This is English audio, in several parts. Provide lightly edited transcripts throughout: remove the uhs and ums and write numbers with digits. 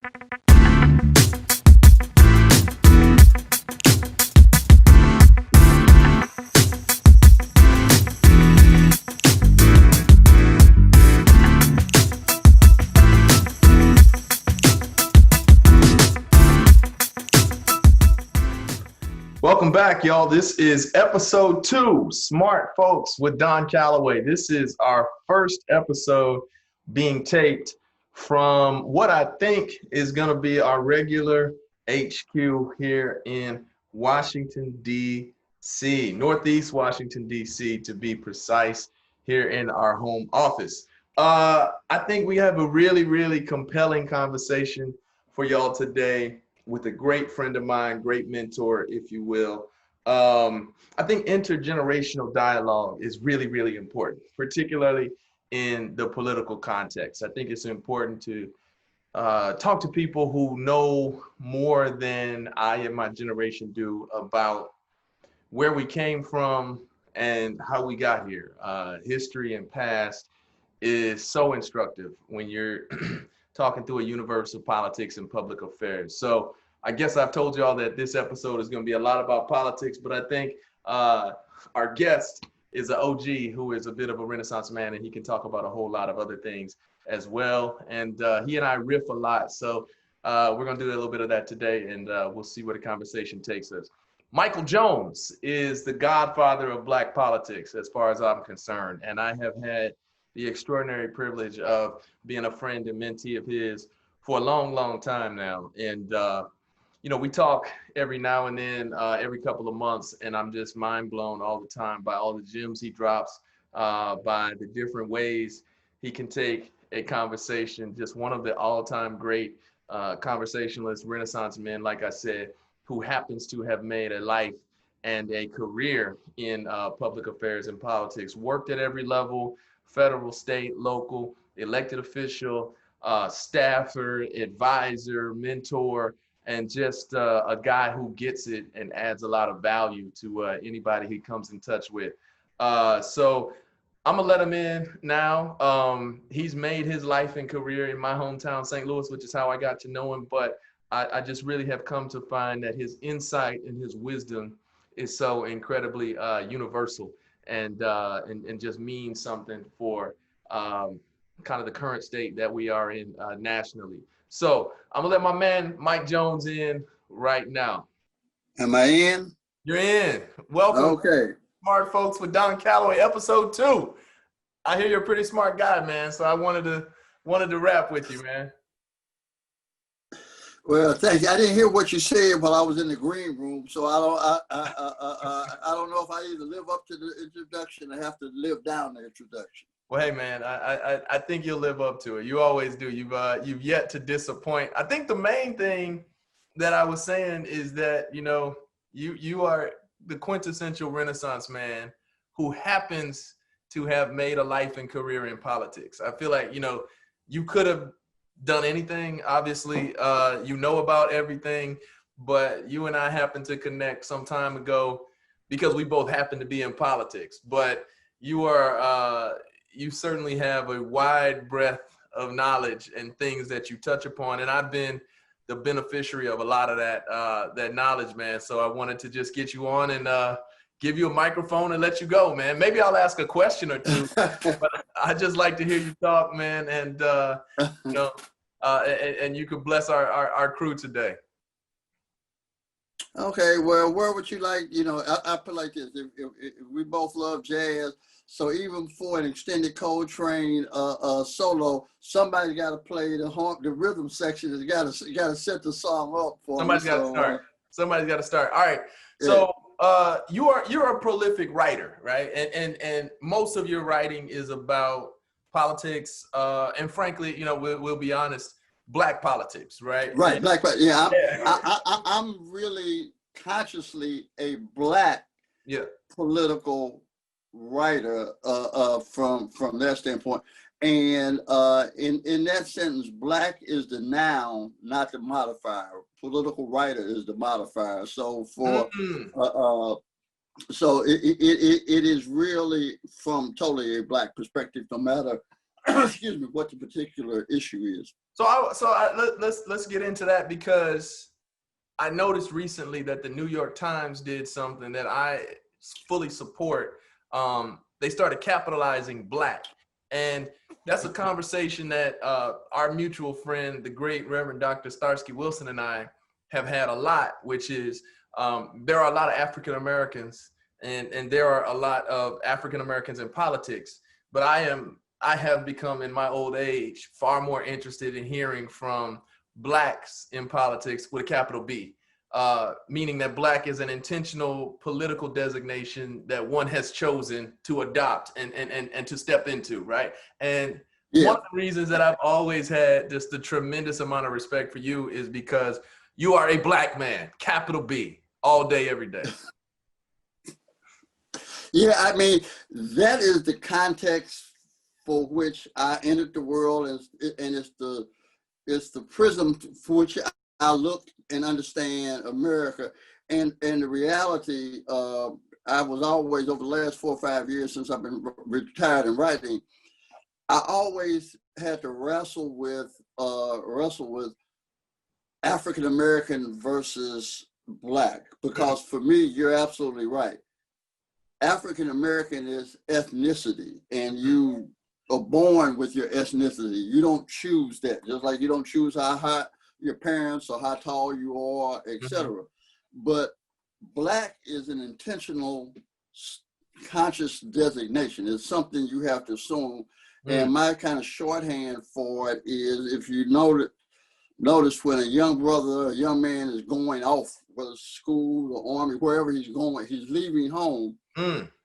Welcome back, y'all. This is episode 2, Smartfolks with Don Calloway. This is our first episode being taped from what I think is going to be our regular HQ here in Washington, D.C., Northeast Washington, D.C., to be precise, here in our home office. I think we have a really, really compelling conversation for y'all today with a great friend of mine, great mentor, if you will. I think intergenerational dialogue is really, really important, particularly in the political context. I think it's important to talk to people who know more than I and my generation do about where we came from and how we got here. History and past is so instructive when you're talking through a universe of politics and public affairs. So I guess I've told you all that this episode is going to be a lot about politics, but I think our guest is an OG who is a bit of a Renaissance man, and he can talk about a whole lot of other things as well. And he and I riff a lot. So we're going to do a little bit of that today, and we'll see where the conversation takes us. Michael Jones is the godfather of Black politics, as far as I'm concerned. And I have had the extraordinary privilege of being a friend and mentee of his for a long, long time now. And, you know, we talk every now and then, every couple of months, and I'm just mind blown all the time by all the gems he drops, by the different ways he can take a conversation. Just one of the all-time great conversationalists, Renaissance men, like I said, who happens to have made a life and a career in public affairs and politics, worked at every level, federal, state, local, elected official, staffer, advisor, mentor, and just a guy who gets it and adds a lot of value to anybody he comes in touch with. So I'm gonna let him in now. He's made his life and career in my hometown, St. Louis, which is how I got to know him. But I just really have come to find that his insight and his wisdom is so incredibly universal and just means something for kind of the current state that we are in nationally. So I'm gonna let my man Mike Jones in right now. Am I in? You're in. Welcome. Okay. Smart Folks with Don Calloway, episode 2. I hear you're a pretty smart guy, man. So I wanted to rap with you, man. Well, thank you. I didn't hear what you said while I was in the green room, so I don't know if I either live up to the introduction or have to live down the introduction. Well, hey, man, I think you'll live up to it. You always do. You've yet to disappoint. I think the main thing that I was saying is that, you know, you are the quintessential Renaissance man who happens to have made a life and career in politics. I feel like, you know, you could have done anything. Obviously, you know about everything, but you and I happened to connect some time ago because we both happen to be in politics. But you are, you certainly have a wide breadth of knowledge and things that you touch upon. And I've been the beneficiary of a lot of that knowledge, man. So I wanted to just get you on and give you a microphone and let you go, man. Maybe I'll ask a question or two, but I just like to hear you talk, man. And, you know, and you could bless our crew today. Okay, well, where would you like, you know, I put like this, if we both love jazz, so even for an extended Coltrane solo, somebody's got to play the rhythm section. You got to set the song up for Somebody's got to start. Somebody's got to start. All right. So you're a prolific writer, right? And most of your writing is about politics, and frankly, you know, we'll be honest, Black politics, right? Right, Black politics. Yeah, I'm really consciously a Black political writer from that standpoint. And in that sentence, Black is the noun, not the modifier. Political writer is the modifier. So for so it is really from totally a Black perspective, no matter excuse me, what the particular issue is. Let's get into that, because I noticed recently that the New York Times did something that I fully support. They started capitalizing Black. And that's a conversation that our mutual friend, the great Reverend Dr. Starsky Wilson, and I have had a lot, which is there are a lot of African Americans and there are a lot of African Americans in politics, but I have become, in my old age, far more interested in hearing from Blacks in politics with a capital B. Meaning that Black is an intentional political designation that one has chosen to adopt and to step into, right? And one of the reasons that I've always had just a tremendous amount of respect for you is because you are a Black man, capital B, all day, every day. Yeah, I mean, that is the context for which I entered the world, and it's the prism for which I look and understand America. And the reality, I was always, over the last 4 or 5 years since I've been retired and writing, I always had to wrestle with African American versus Black, because for me, you're absolutely right. African American is ethnicity, and you are born with your ethnicity. You don't choose that, just like you don't choose how high your parents or how tall you are, etc. But Black is an intentional, conscious designation. It's something you have to assume. And my kind of shorthand for it is, if you notice when a young brother, a young man is going off, whether school or army, wherever he's going, he's leaving home.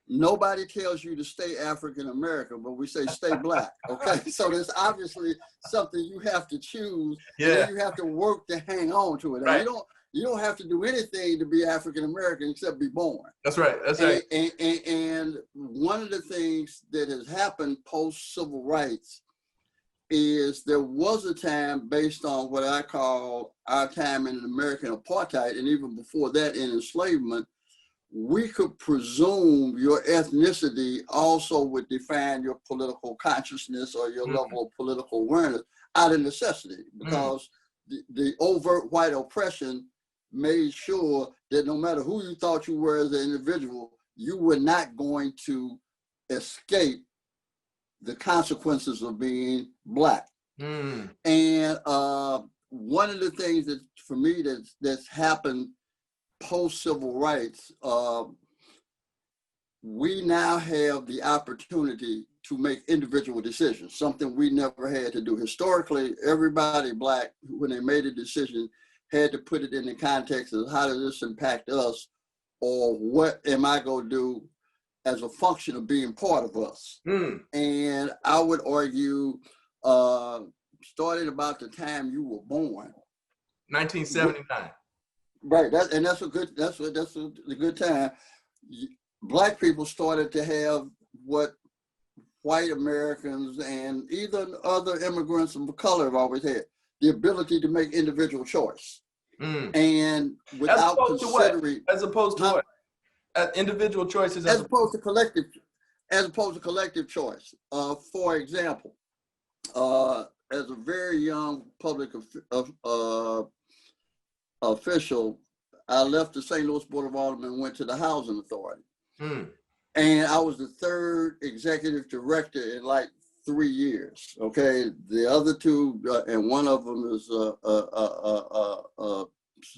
Nobody tells you to stay African American, but we say stay Black. Okay, so there's obviously something you have to choose. And then you have to work to hang on to it. Right. You don't have to do anything to be African American except be born. That's right. That's right. And one of the things that has happened post civil rights is there was a time, based on what I call our time in American apartheid, and even before that in enslavement, we could presume your ethnicity also would define your political consciousness or your level of political awareness out of necessity, because the overt white oppression made sure that no matter who you thought you were as an individual, you were not going to escape the consequences of being Black. And one of the things that, for me, that's happened post-civil rights, we now have the opportunity to make individual decisions, something we never had to do. Historically, everybody Black, when they made a decision, had to put it in the context of how does this impact us, or what am I going to do as a function of being part of us. And I would argue, starting about the time you were born, 1979. Right, that's a good time. Black people started to have what white Americans and even other immigrants of color have always had: the ability to make individual choice. And without considering, as opposed to what? Individual choices as opposed to collective choice. For example, as a very young public official, I left the St. Louis Board of Aldermen and went to the Housing Authority. And I was the third executive director in like 3 years. Okay, the other two, and one of them is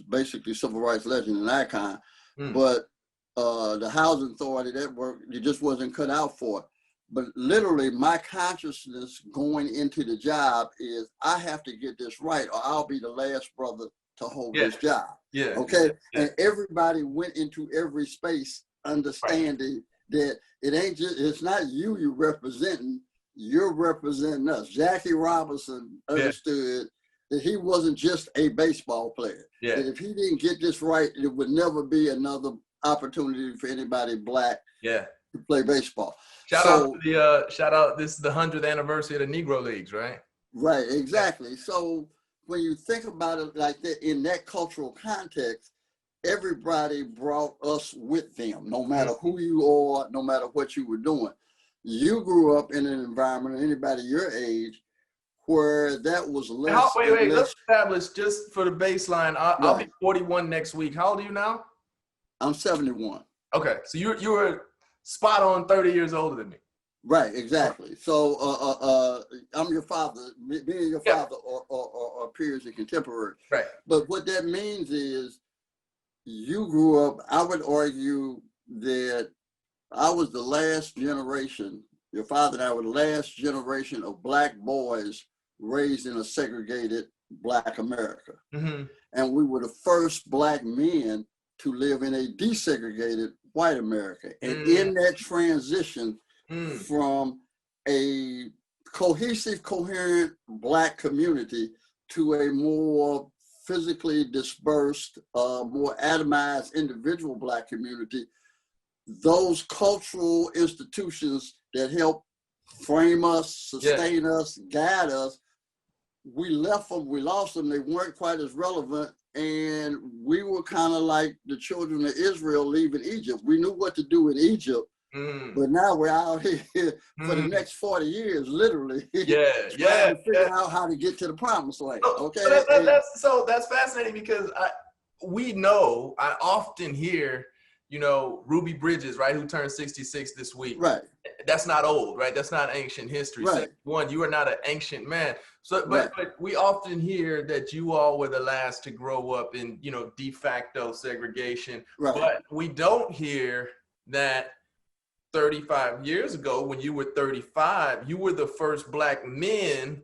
basically civil rights legend and icon, but the Housing Authority, that work, it just wasn't cut out for it. But literally, my consciousness going into the job is, I have to get this right, or I'll be the last brother to hold this job. Okay. And everybody went into every space understanding that it ain't just, it's not you're representing, you're representing us. Jackie Robinson understood that he wasn't just a baseball player. That if he didn't get this right, it would never be another opportunity for anybody Black to play baseball. Shout out, this is the 100th anniversary of the Negro Leagues, right? Right, exactly. So when you think about it like that, in that cultural context, everybody brought us with them, no matter who you are, no matter what you were doing. you grew up in an environment, anybody your age, where that was less. Wait. Let's establish just for the baseline. I'll be 41 next week. How old are you now? I'm 71. Okay, so you were spot on 30 years older than me. Right, exactly. So I'm your father. Me and your father are peers and contemporaries. Right. But what that means is you grew up. I would argue that I was the last generation. Your father and I were the last generation of Black boys raised in a segregated Black America. Mm-hmm. And we were the first Black men to live in a desegregated white America. And in that transition from a cohesive, coherent Black community to a more physically dispersed, more atomized individual Black community, those cultural institutions that help frame us, sustain us, guide us, we left them, we lost them, they weren't quite as relevant, and we were kind of like the children of Israel leaving Egypt. We knew what to do in Egypt, but now we're out here for the next 40 years, literally, trying to figure out how to get to the promised land. Okay, so that's fascinating because I often hear, Ruby Bridges, right, who turned 66 this week. Right. That's not old, right? That's not ancient history. Right. One, you are not an ancient man. So, but we often hear that you all were the last to grow up in, de facto segregation. Right. But we don't hear that 35 years ago, when you were 35, you were the first Black men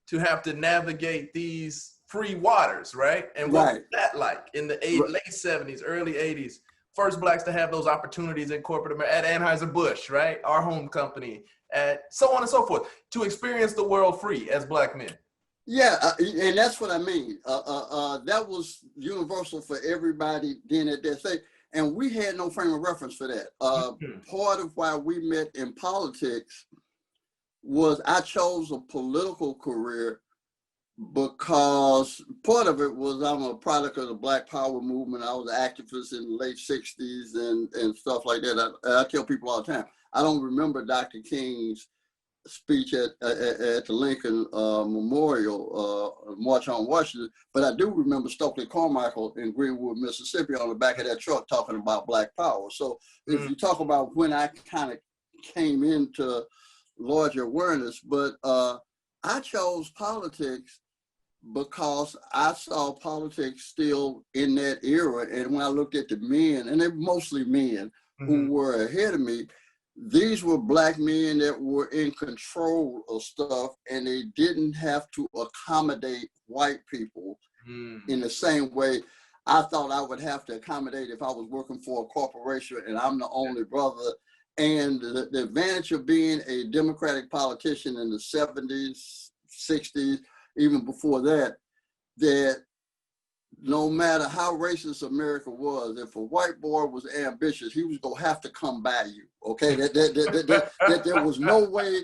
to have to navigate these free waters, right? And what was that like in the late 70s, early 80s? First Blacks to have those opportunities in corporate America, at Anheuser-Busch, right? Our home company, at so on and so forth, to experience the world free as Black men. Yeah, and that's what I mean. That was universal for everybody then at that stage. And we had no frame of reference for that. Part of why we met in politics was I chose a political career because part of it was I'm a product of the Black Power movement. I was an activist in the late 60s and stuff like that. I tell people all the time, I don't remember Dr. King's speech at the Lincoln Memorial March on Washington, but I do remember Stokely Carmichael in Greenwood, Mississippi on the back of that truck talking about Black Power. So if you talk about when I kind of came into larger awareness, but I chose politics because I saw politics still in that era. And when I looked at the men, and they're mostly men who were ahead of me, these were Black men that were in control of stuff, and they didn't have to accommodate white people in the same way I thought I would have to accommodate if I was working for a corporation and I'm the only brother. And the advantage of being a Democratic politician in the 70s, 60s, even before that, that no matter how racist America was, if a white boy was ambitious, he was gonna have to come by you. Okay, that there was no way.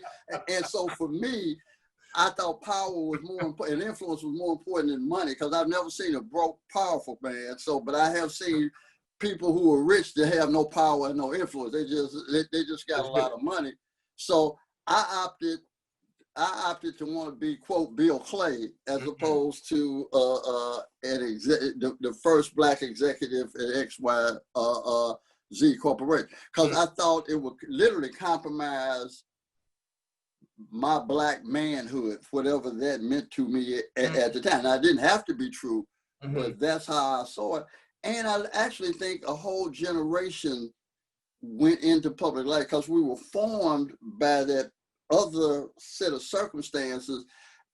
And so for me, I thought power was more important, and influence was more important than money, because I've never seen a broke, powerful man. So, but I have seen people who are rich that have no power and no influence. They just got a lot of money. So I opted to want to be, quote, Bill Clay, as opposed to the first Black executive at XYZ Corporation, because I thought it would literally compromise my Black manhood, whatever that meant to me at the time. Now, it didn't have to be true, but that's how I saw it. And I actually think a whole generation went into public life because we were formed by that other set of circumstances,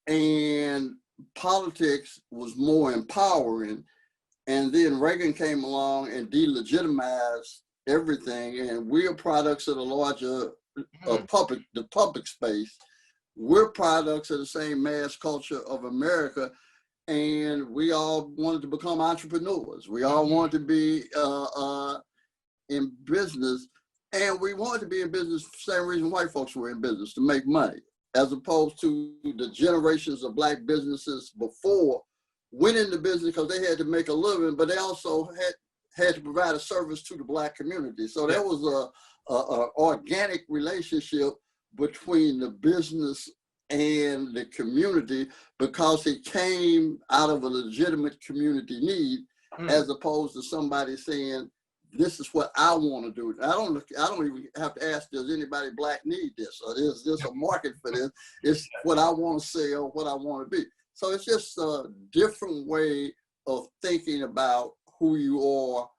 and politics was more empowering. And then Reagan came along and delegitimized everything, and we're products of the larger public space. We're products of the same mass culture of America, and we all wanted to become entrepreneurs. We all wanted to be in business. And we wanted to be in business for the same reason white folks were in business, to make money, as opposed to the generations of Black businesses before went into business because they had to make a living, but they also had to provide a service to the Black community. So there was a organic relationship between the business and the community because it came out of a legitimate community need, as opposed to somebody saying, this is what I want to do. I don't even have to ask, does anybody black need this? Or is this a market for this? It's what I want to sell, what I want to be. So it's just a different way of thinking about who you are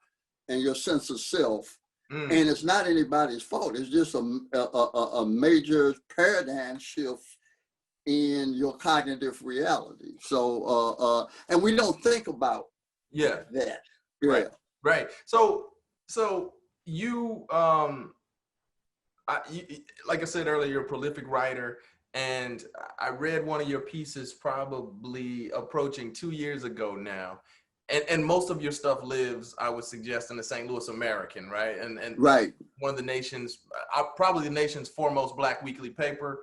and your sense of self. And it's not anybody's fault. It's just a major paradigm shift in your cognitive reality. So, and we don't think about that. Yeah. Right. So you, like I said earlier, you're a prolific writer, and I read one of your pieces probably approaching 2 years ago now. And most of your stuff lives, I would suggest, in the St. Louis American, right? And right. One of the nation's, probably the nation's foremost black weekly paper.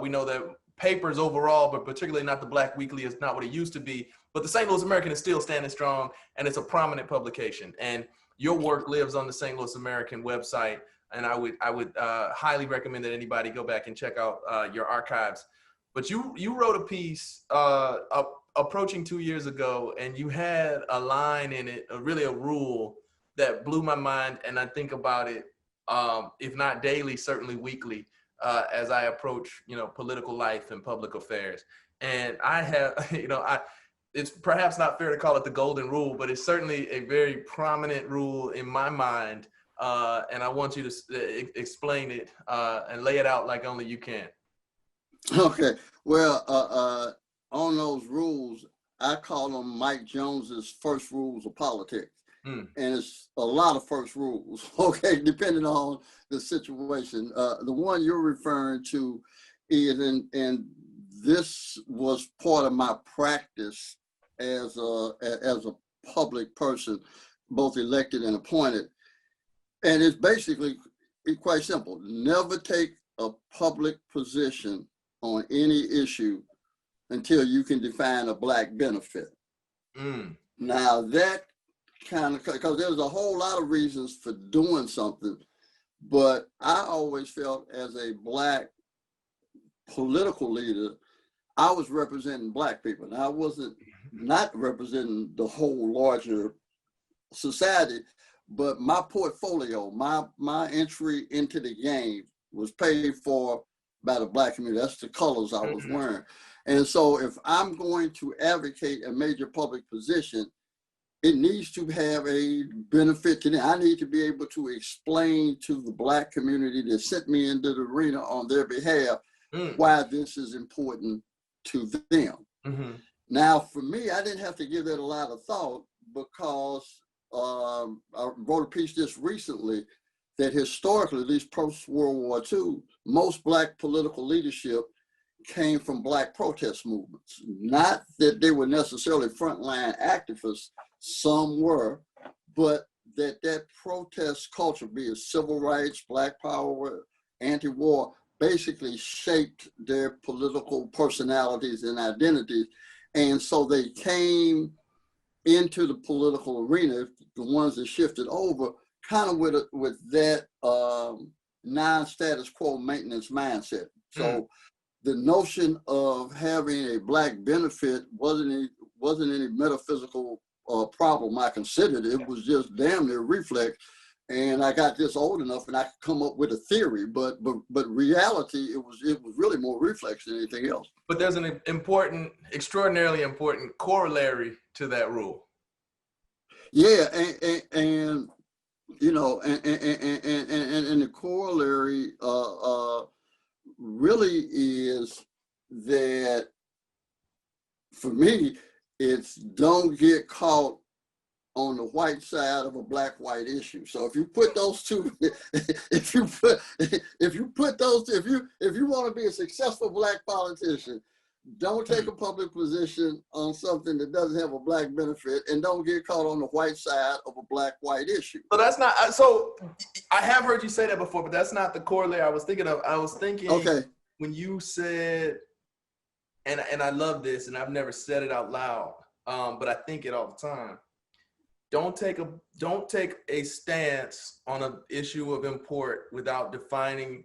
We know that papers overall, but particularly not the black weekly, is not what it used to be. But the St. Louis American is still standing strong, and it's a prominent publication. And your work lives on the St. Louis American website, and I would highly recommend that anybody go back and check out your archives. But you wrote a piece approaching 2 years ago, and you had a line in it, really a rule that blew my mind, and I think about it, if not daily, certainly weekly, as I approach, political life and public affairs. And I have, it's perhaps not fair to call it the golden rule, but it's certainly a very prominent rule in my mind. And I want you to explain it and lay it out like only you can. Okay. Well, on those rules, I call them Mike Jones's first rules of politics. And it's a lot of first rules, okay, depending on the situation. The one you're referring to is, and this was part of my practice as a public person, both elected and appointed. And it's basically quite simple. Never take a public position on any issue until you can define a black benefit. Now that kind of, because there's a whole lot of reasons for doing something, but I always felt as a black political leader, I was representing black people. Now I wasn't not representing the whole larger society, but my portfolio, my entry into the game was paid for by the black community. That's the colors I was wearing. And so if I'm going to advocate a major public position, it needs to have a benefit to them. I need to be able to explain to the black community that sent me into the arena on their behalf why this is important to them. Now, for me, I didn't have to give that a lot of thought because I wrote a piece just recently that historically, at least post-World War II, most black political leadership came from black protest movements. Not that they were necessarily frontline activists, some were, but that protest culture, be it civil rights, black power, anti-war, basically shaped their political personalities and identities. And so they came into the political arena, the ones that shifted over, kind of with that non-status quo maintenance mindset. So the notion of having a black benefit wasn't any metaphysical problem I considered. It was just damn near reflex. And I got this old enough and I could come up with a theory, but reality, it was really more reflex than anything else. But there's an extraordinarily important corollary to that rule. Yeah, and the corollary really is that, for me, it's don't get caught on the white side of a black-white issue. So if you put those two, if you want to be a successful black politician, don't take a public position on something that doesn't have a black benefit, and don't get caught on the white side of a black-white issue. So that's not, so I have heard you say that before, but that's not the corollary I was thinking of. I was thinking, okay, when you said, and I love this, and I've never said it out loud, but I think it all the time. don't take a stance on an issue of import without defining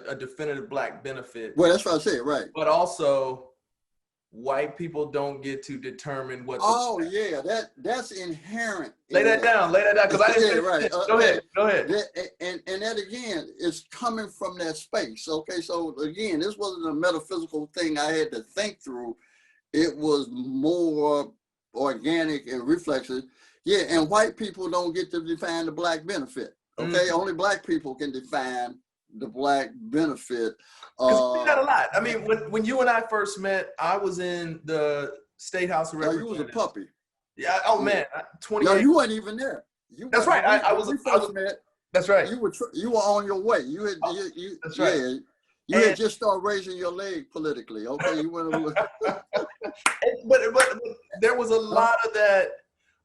a definitive Black benefit. Well, that's what I said, right. But also, white people don't get to determine what. Oh yeah, that's inherent. Lay that down, because I didn't. Yeah, right. Go ahead. And that again is coming from that space. Okay, so again, this wasn't a metaphysical thing I had to think through. It was more organic and reflexive. Yeah, and white people don't get to define the Black benefit. Okay, only Black people can define the Black benefit. Because we got a lot. I mean, when you and I first met, I was in the State House of Representatives. You was a puppy. Yeah. Oh man, 28. No, you weren't even there. That's right. I was. Met, that's right. You were on your way. You had. That's right. Yeah, you had just started raising your leg politically. Okay, you went. but there was a lot of that.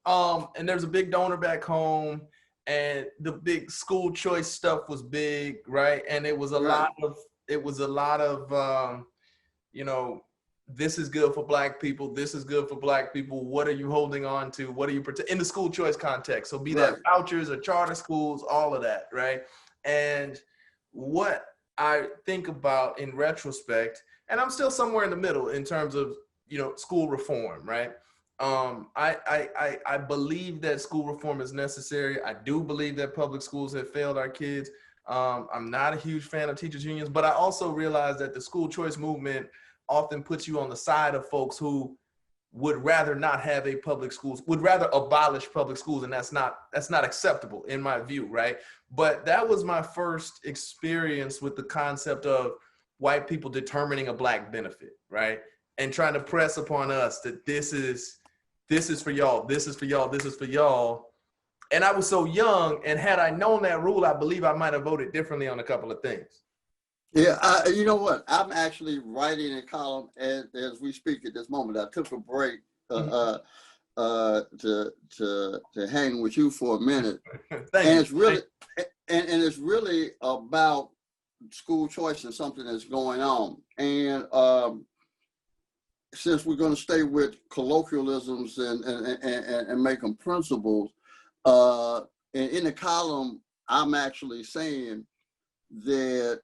And there's a big donor back home, and the big school choice stuff was big, right? And it was a lot of. You know, this is good for Black people. This is good for Black people. What are you holding on to? What are you in the school choice context? So be that vouchers or charter schools, all of that, right? And what I think about in retrospect, and I'm still somewhere in the middle in terms of, school reform, right? I believe that school reform is necessary. I do believe that public schools have failed our kids. I'm not a huge fan of teachers unions, but I also realize that the school choice movement often puts you on the side of folks who would rather not have a public schools, would rather abolish public schools, and that's not acceptable in my view, right? But that was my first experience with the concept of white people determining a Black benefit, right? And trying to press upon us that this is for y'all, this is for y'all, this is for y'all. And I was so young, and had I known that rule, I believe I might have voted differently on a couple of things. Yeah, you know what? I'm actually writing a column as we speak at this moment. I took a break to hang with you for a minute, it's really about school choice and something that's going on. And since we're going to stay with colloquialisms and make them principles. And in the column, I'm actually saying that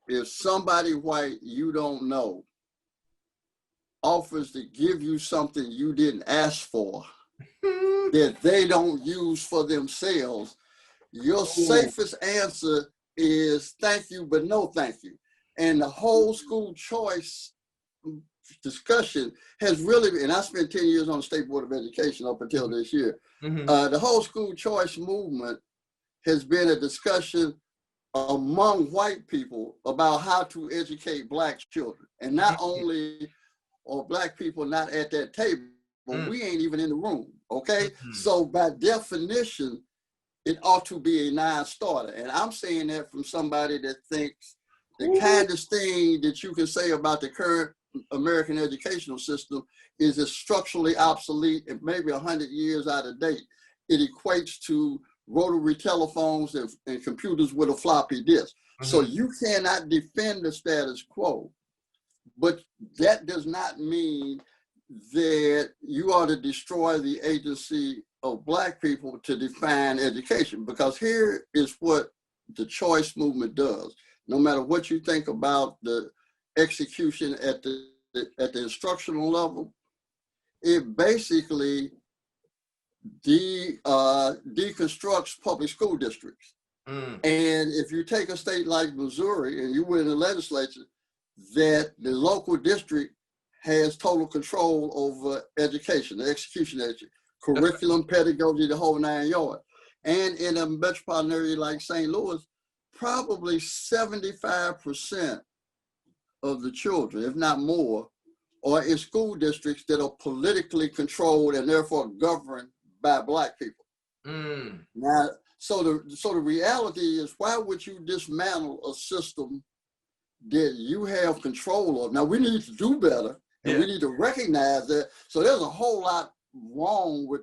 if somebody white you don't know offers to give you something you didn't ask for, that they don't use for themselves, your safest answer is thank you, but no thank you. And the whole school choice discussion has really, and I spent 10 years on the State Board of Education up until this year. The whole school choice movement has been a discussion among white people about how to educate Black children. And not only are Black people not at that table, but we ain't even in the room, okay? So by definition, it ought to be a non-starter. And I'm saying that from somebody that thinks the kindest thing that you can say about the current American educational system is it's structurally obsolete and maybe 100 years out of date. It equates to rotary telephones and computers with a floppy disk. So you cannot defend the status quo, but that does not mean that you ought to destroy the agency of Black people to define education, because here is what the choice movement does. No matter what you think about the execution at the instructional level, it basically deconstructs public school districts. And if you take a state like Missouri and you were in the legislature, that the local district has total control over education, the execution of curriculum, pedagogy, the whole 9 yards. And in a metropolitan area like St. Louis, probably 75% of the children, if not more, are in school districts that are politically controlled and therefore governed by Black people. Now, so the reality is, why would you dismantle a system that you have control of? Now, we need to do better, and we need to recognize that. So there's a whole lot wrong with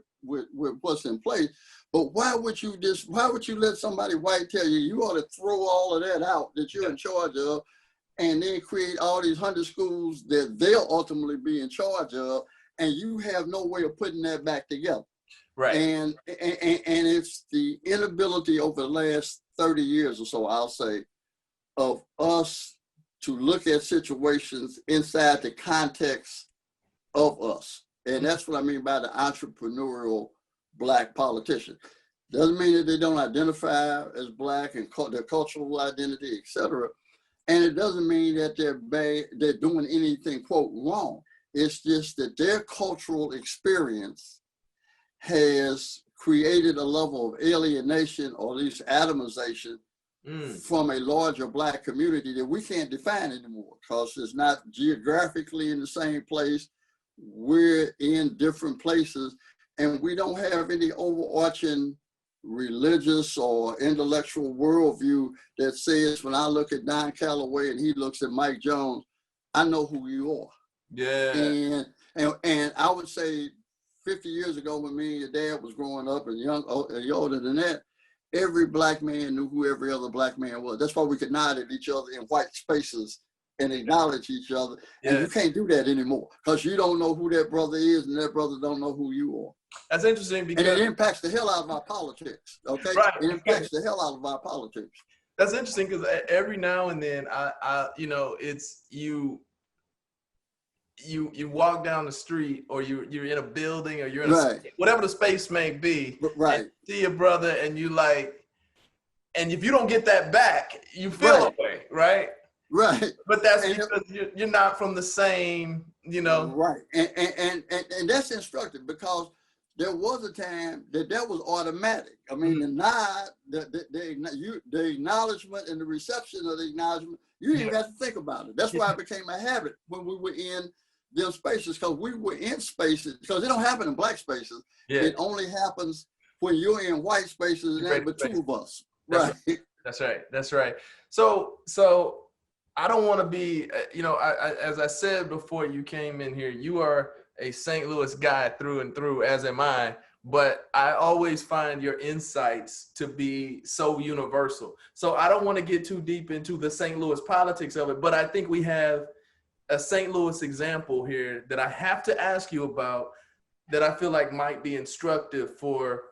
what's in place. But why would you let somebody white tell you ought to throw all of that out that you're in charge of, and then create all these 100 schools that they'll ultimately be in charge of, and you have no way of putting that back together? Right. And it's the inability over the last 30 years or so, I'll say, of us to look at situations inside the context of us. And that's what I mean by the entrepreneurial Black politician. Doesn't mean that they don't identify as Black and their cultural identity, etc. And it doesn't mean that they're doing anything, quote, wrong. It's just that their cultural experience has created a level of alienation, or at least atomization, from a larger Black community that we can't define anymore, because it's not geographically in the same place. We're in different places, and we don't have any overarching religious or intellectual worldview that says, when I look at Don Calloway and he looks at Mike Jones, I know who you are. Yeah. And I would say 50 years ago, when me and your dad was growing up and older than that, every Black man knew who every other Black man was. That's why we could nod at each other in white spaces and acknowledge each other. Yeah. And you can't do that anymore, because you don't know who that brother is and that brother don't know who you are. That's interesting, because and it impacts the hell out of our politics. Okay, right. It impacts the hell out of our politics. That's interesting, because every now and then I it's you walk down the street, or you're in a building, or you're in whatever the space may be, right? See your brother, and you like, and if you don't get that back, you feel away, right? Right. But that's because you're not from the same, Right. And that's instructive, because there was a time that was automatic. I mean, the nod, the acknowledgement and the reception of the acknowledgement, you didn't even have to think about it. That's why it became a habit when we were in them spaces, because we were in spaces, because it don't happen in Black spaces. Yeah. It only happens when you're in white spaces, and there's but two of us. Right. That's right. So I don't want to be, I as I said before you came in here, you are a St. Louis guy through and through, as am I, but I always find your insights to be so universal. So I don't want to get too deep into the St. Louis politics of it, but I think we have a St. Louis example here that I have to ask you about, that I feel like might be instructive for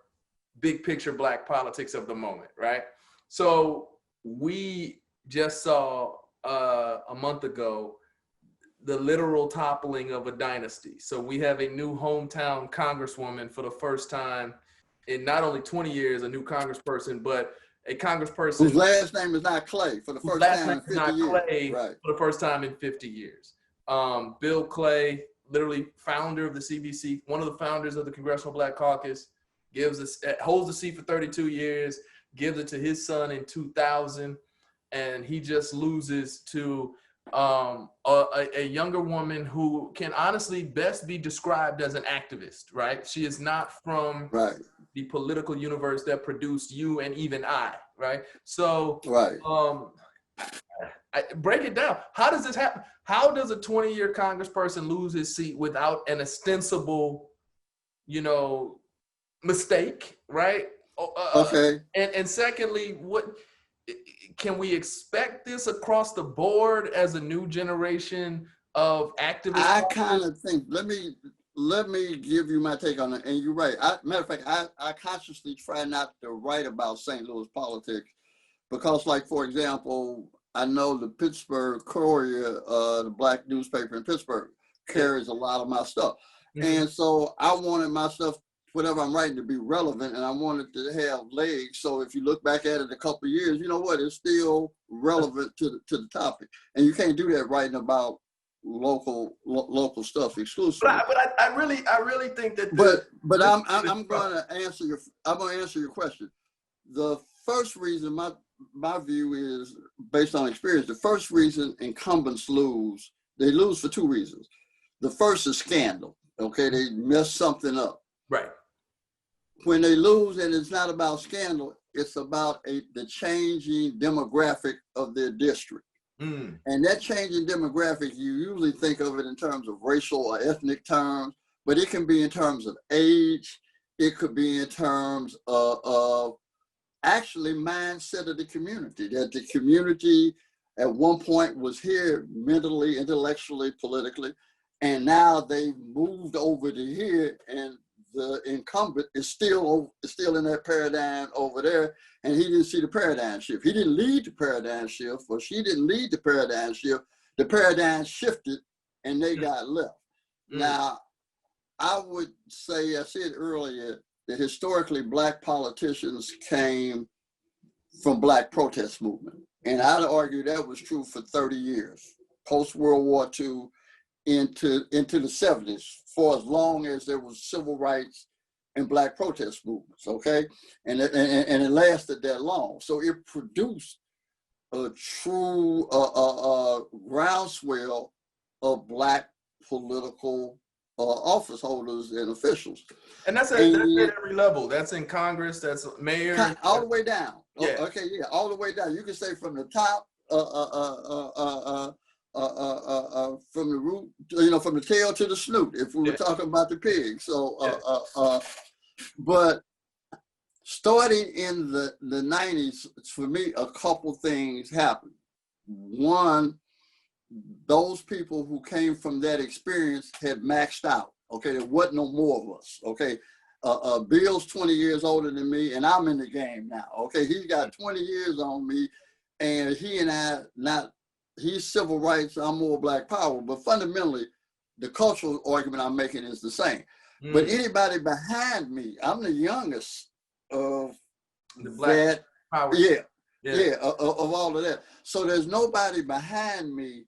big picture Black politics of the moment, right? So we just saw a month ago the literal toppling of a dynasty. So we have a new hometown congresswoman for the first time in not only 20 years, a new congressperson, but a congressperson whose last name is not Clay for the first time in 50 years. Clay, right. For the first time in 50 years. Bill Clay, literally founder of the CBC, one of the founders of the Congressional Black Caucus, holds the seat for 32 years, gives it to his son in 2000, and he just loses to a younger woman who can honestly best be described as an activist, right? She is not from the political universe that produced you and even I, right? So, break it down. How does this happen? How does a 20-year congressperson lose his seat without an ostensible, mistake, right? Okay. And secondly, what can we expect this across the board as a new generation of activists? I kind of think, let me give you my take on it. And you're right. Matter of fact, I consciously try not to write about St. Louis politics, because, like, for example, I know the Pittsburgh Courier, the Black newspaper in Pittsburgh, carries a lot of my stuff. Mm-hmm. And so I wanted my stuff, whatever I'm writing, to be relevant, and I wanted to have legs. So if you look back at it a couple of years, you know what, it's still relevant to the topic. And you can't do that writing about local stuff exclusively. But I really think that. But I'm going to answer your question. The first reason, my view is based on experience. The first reason incumbents lose, they lose for two reasons. The first is scandal. Okay, they mess something up. Right. When they lose, and it's not about scandal, it's about the changing demographic of their district. Mm. And that changing demographic, you usually think of it in terms of racial or ethnic terms, but it can be in terms of age. It could be in terms of actually mindset of the community, that the community at one point was here mentally, intellectually, politically, and now they've moved over to here, and the incumbent is still in that paradigm over there, and he didn't see the paradigm shift. He didn't lead the paradigm shift, or she didn't lead the paradigm shift. The paradigm shifted, and they got left. Now, I would say, I said earlier, that historically Black politicians came from Black protest movement. And I'd argue that was true for 30 years, post-World War II into the 70s, for as long as there was civil rights and Black protest movements, okay? And it lasted that long. So it produced a true groundswell of Black political office holders and officials. And that's at every level. That's in Congress, that's mayor. All the way down. Yeah. Okay, yeah, all the way down. You can say from the top, from the root, from the tail to the snoot, if we were talking about the pig. So, but starting in the 90s, for me, a couple things happened. One, those people who came from that experience had maxed out. Okay, there wasn't no more of us. Okay, Bill's 20 years older than me, and I'm in the game now. Okay, he's got 20 years on me, and he and I, he's civil rights, I'm more Black power, but fundamentally, the cultural argument I'm making is the same. But anybody behind me, I'm the youngest of the Black power. Of all of that. So there's nobody behind me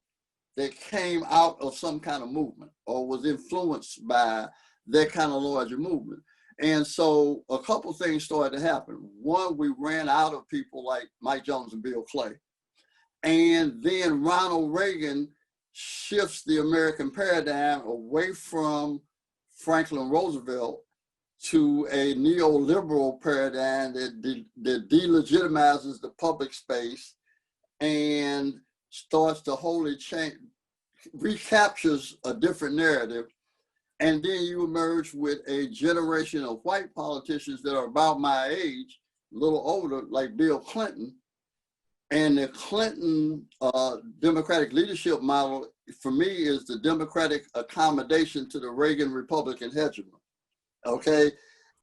that came out of some kind of movement or was influenced by that kind of larger movement. And so a couple things started to happen. One, we ran out of people like Mike Jones and Bill Clay. And then Ronald Reagan shifts the American paradigm away from Franklin Roosevelt to a neoliberal paradigm that delegitimizes the public space and starts to wholly change, recaptures a different narrative. And then you emerge with a generation of white politicians that are about my age, a little older, like Bill Clinton. And the Clinton Democratic leadership model, for me, is the Democratic accommodation to the Reagan Republican hegemony. Okay,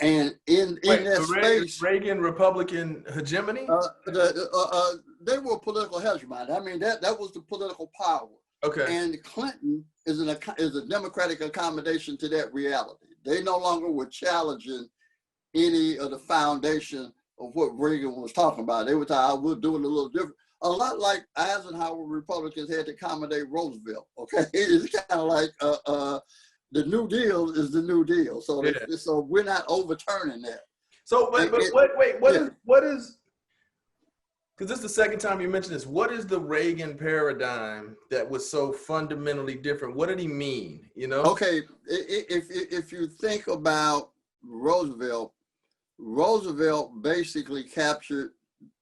and in that space, Reagan Republican hegemony. They were a political hegemony. I mean, that was the political power. Okay, and Clinton is a Democratic accommodation to that reality. They no longer were challenging any of the foundation of what Reagan was talking about. They were talking, we'll do it a little different. A lot like Eisenhower Republicans had to accommodate Roosevelt. Okay, it's kind of like the New Deal is the New Deal. So so we're not overturning that. So wait, what is? Because this is the second time you mentioned this. What is the Reagan paradigm that was so fundamentally different? What did he mean? Okay, if you think about Roosevelt basically captured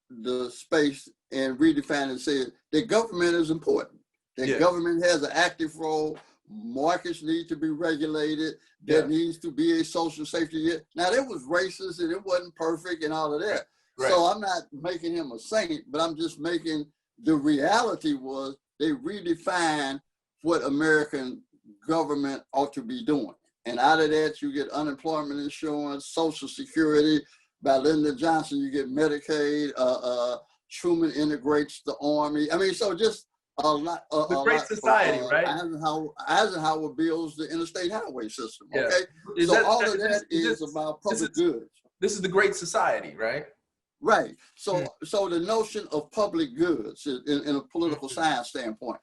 the space and redefined and said that government is important. That government has an active role. Markets need to be regulated. There needs to be a social safety net. Now, it was racist and it wasn't perfect and all of that. Right. So I'm not making him a saint, but I'm just making the reality was they redefined what American government ought to be doing. And out of that, you get unemployment insurance, Social Security. By Lyndon Johnson, you get Medicaid. Truman integrates the Army. I mean, so just a lot. The Great Society, right? Eisenhower builds the interstate highway system. Okay, so all of that is about public goods. This is the Great Society, right? Right. So, so the notion of public goods in a political science standpoint,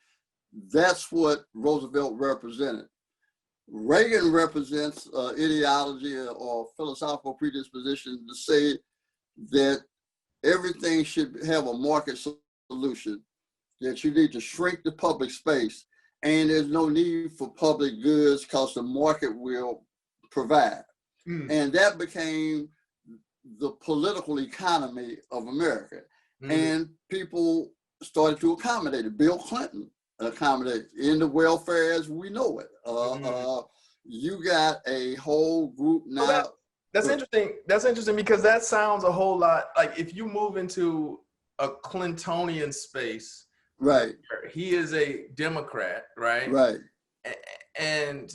that's what Roosevelt represented. Reagan represents ideology or philosophical predisposition to say that everything should have a market solution, that you need to shrink the public space, and there's no need for public goods because the market will provide. And that became the political economy of America. And people started to accommodate it. Bill Clinton accommodated in the welfare as we know it. You got a whole group now. Well, that's interesting. That's interesting because that sounds a whole lot like if you move into a Clintonian space, right? He is a Democrat, right? Right. And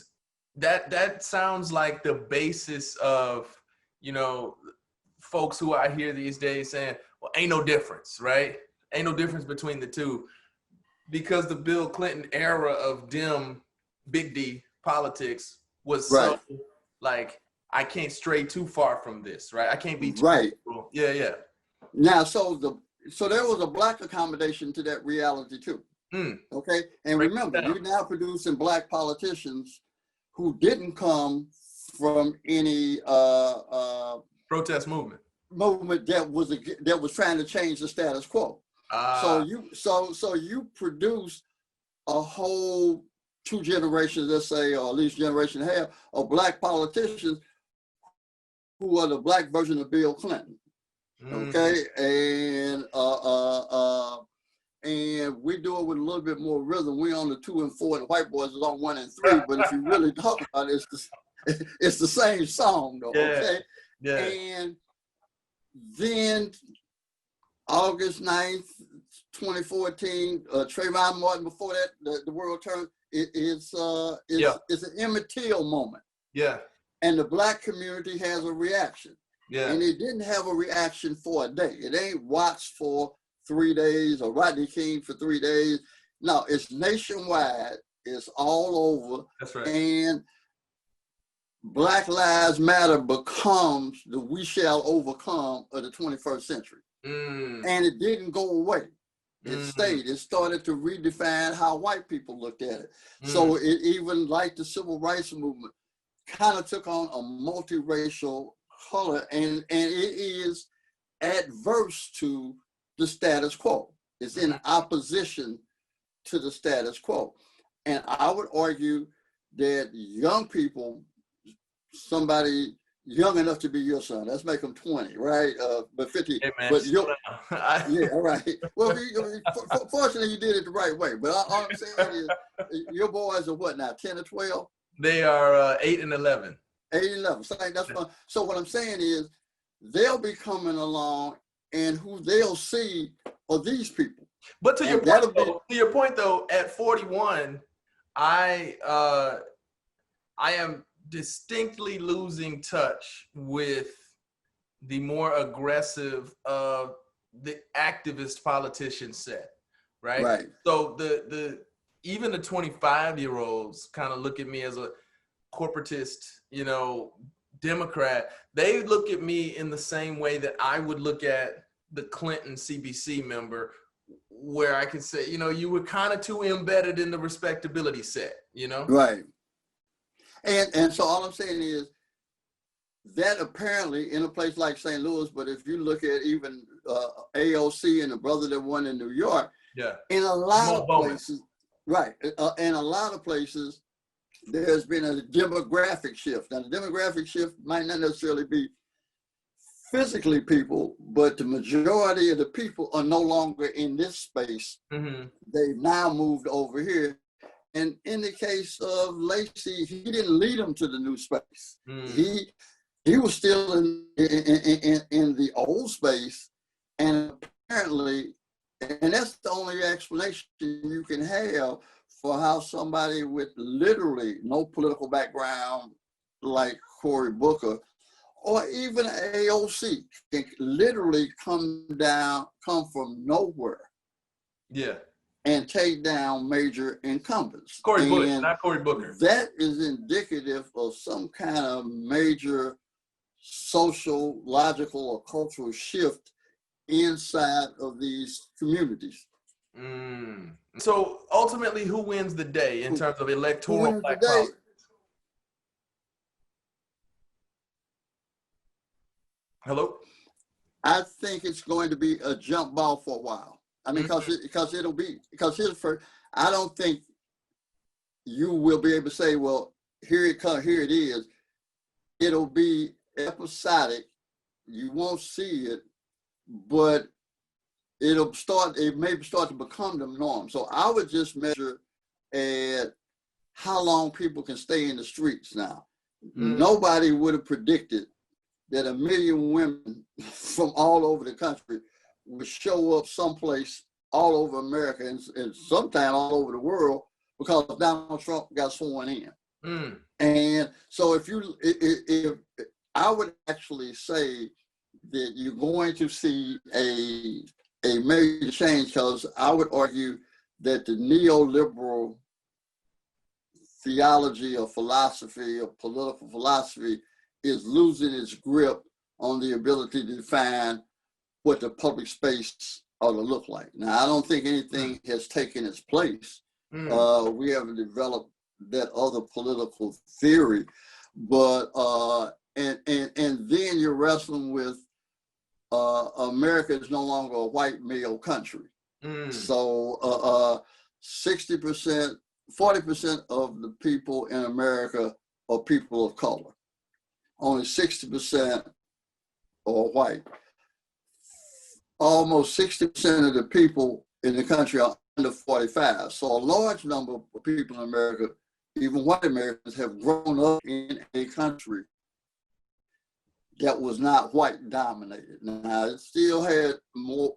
that sounds like the basis of, you know, folks who I hear these days saying, well, ain't no difference, right? Ain't no difference between the two, because the Bill Clinton era of big D politics was Right. so like, I can't stray too far from this, right? I can't be too right. liberal. Yeah. Now, so there was a Black accommodation to that reality too. Okay, and remember, you're now producing Black politicians who didn't come from any protest movement that was trying to change the status quo. So you produce a whole 2 generations, let's say, or at least generation and a half, of Black politicians who are the Black version of Bill Clinton. Okay, and we do it with a little bit more rhythm. We on the 2 and 4, and the white boys is on 1 and 3. But if you really talk about it, it's the same song, though. Yeah. Okay. Yeah. And then August 9th, 2014, Trayvon Martin. Before that, the world turned. It's an immaterial moment. Yeah. And the Black community has a reaction. Yeah. And it didn't have a reaction for a day. It ain't Watts for 3 days or Rodney King for 3 days. No, it's nationwide. It's all over. That's right. And Black Lives Matter becomes the we shall overcome of the 21st century. And it didn't go away. It stayed. It started to redefine how white people looked at it. So it even, like the civil rights movement, kind of took on a multiracial color, and it is adverse to the status quo. It's in opposition to the status quo. And I would argue that young people, somebody young enough to be your son, let's make them 20, right? But 50, hey man, but yeah, all right. Well, fortunately you did it the right way. But all I'm saying is, your boys are what now, 10 or 12? They are 8 and 11. 8 and 11, so that's fun. So what I'm saying is, they'll be coming along, and who they'll see are these people. But to your point though, at 41, I am distinctly losing touch with the more aggressive the activist politician set, right? Right. So the even the 25-year-olds kind of look at me as a corporatist, you know, Democrat. They look at me in the same way that I would look at the Clinton CBC member, where I can say, you know, you were kind of too embedded in the respectability set, you know? Right. And so all I'm saying is that apparently in a place like St. Louis, but if you look at even AOC and the brother that won in New York, in a lot of places, right, in a lot of places, there's been a demographic shift. Now, the demographic shift might not necessarily be physically people, but the majority of the people are no longer in this space. They've now moved over here. And in the case of Lacey, he didn't lead them to the new space. He was still in the old space, and apparently, and that's the only explanation you can have for how somebody with literally no political background like Cory Booker or even AOC can literally come from nowhere. Yeah. And take down major incumbents. Cory Bush, not Cory Booker. That is indicative of some kind of major social, logical, or cultural shift inside of these communities. So ultimately, who wins the day in terms of electoral Black politics? Hello? I think it's going to be a jump ball for a while. I mean, because here's first. I don't think you will be able to say, well, here it is. It'll be episodic. You won't see it, but it may start to become the norm. So I would just measure at how long people can stay in the streets now. Nobody would have predicted that 1 million women from all over the country would show up someplace all over America and sometime all over the world because Donald Trump got sworn in. And so if I would actually say that you're going to see a major change, because I would argue that the neoliberal theology or philosophy or political philosophy is losing its grip on the ability to define what the public space ought to look like. Now, I don't think anything has taken its place. We haven't developed that other political theory, but and then you're wrestling with America is no longer a white male country. So 60%, 40% of the people in America are people of color. Only 60% are white. Almost 60% of the people in the country are under 45. So a large number of people in America, even white Americans, have grown up in a country that was not white dominated. Now, it still had more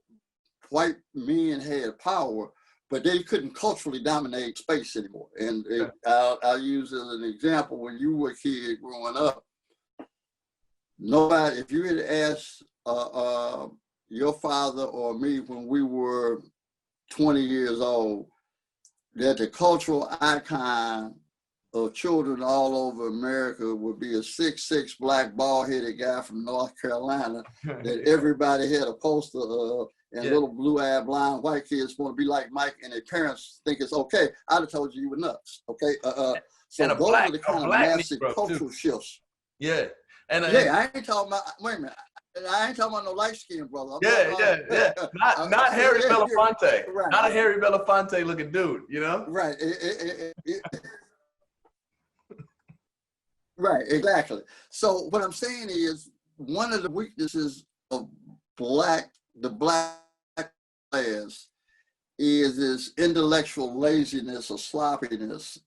white men had power, but they couldn't culturally dominate space anymore. And I'll use as an example, when you were a kid growing up, nobody, if you had asked your father or me when we were 20 years old, that the cultural icon of children all over America would be a 6'6" black bald-headed guy from North Carolina that everybody had a poster of, and little blue-eyed blind white kids want to be like Mike, and their parents think it's okay. I'd have told you were nuts. Okay, so and those are the kind of massive cultural shifts. Yeah, and I ain't talking about. Wait a minute. I ain't talking about no light-skinned brother. Not Harry Belafonte. Right. Not a Harry Belafonte looking dude, you know? Right. Right, exactly. So what I'm saying is, one of the weaknesses of the black class is this intellectual laziness or sloppiness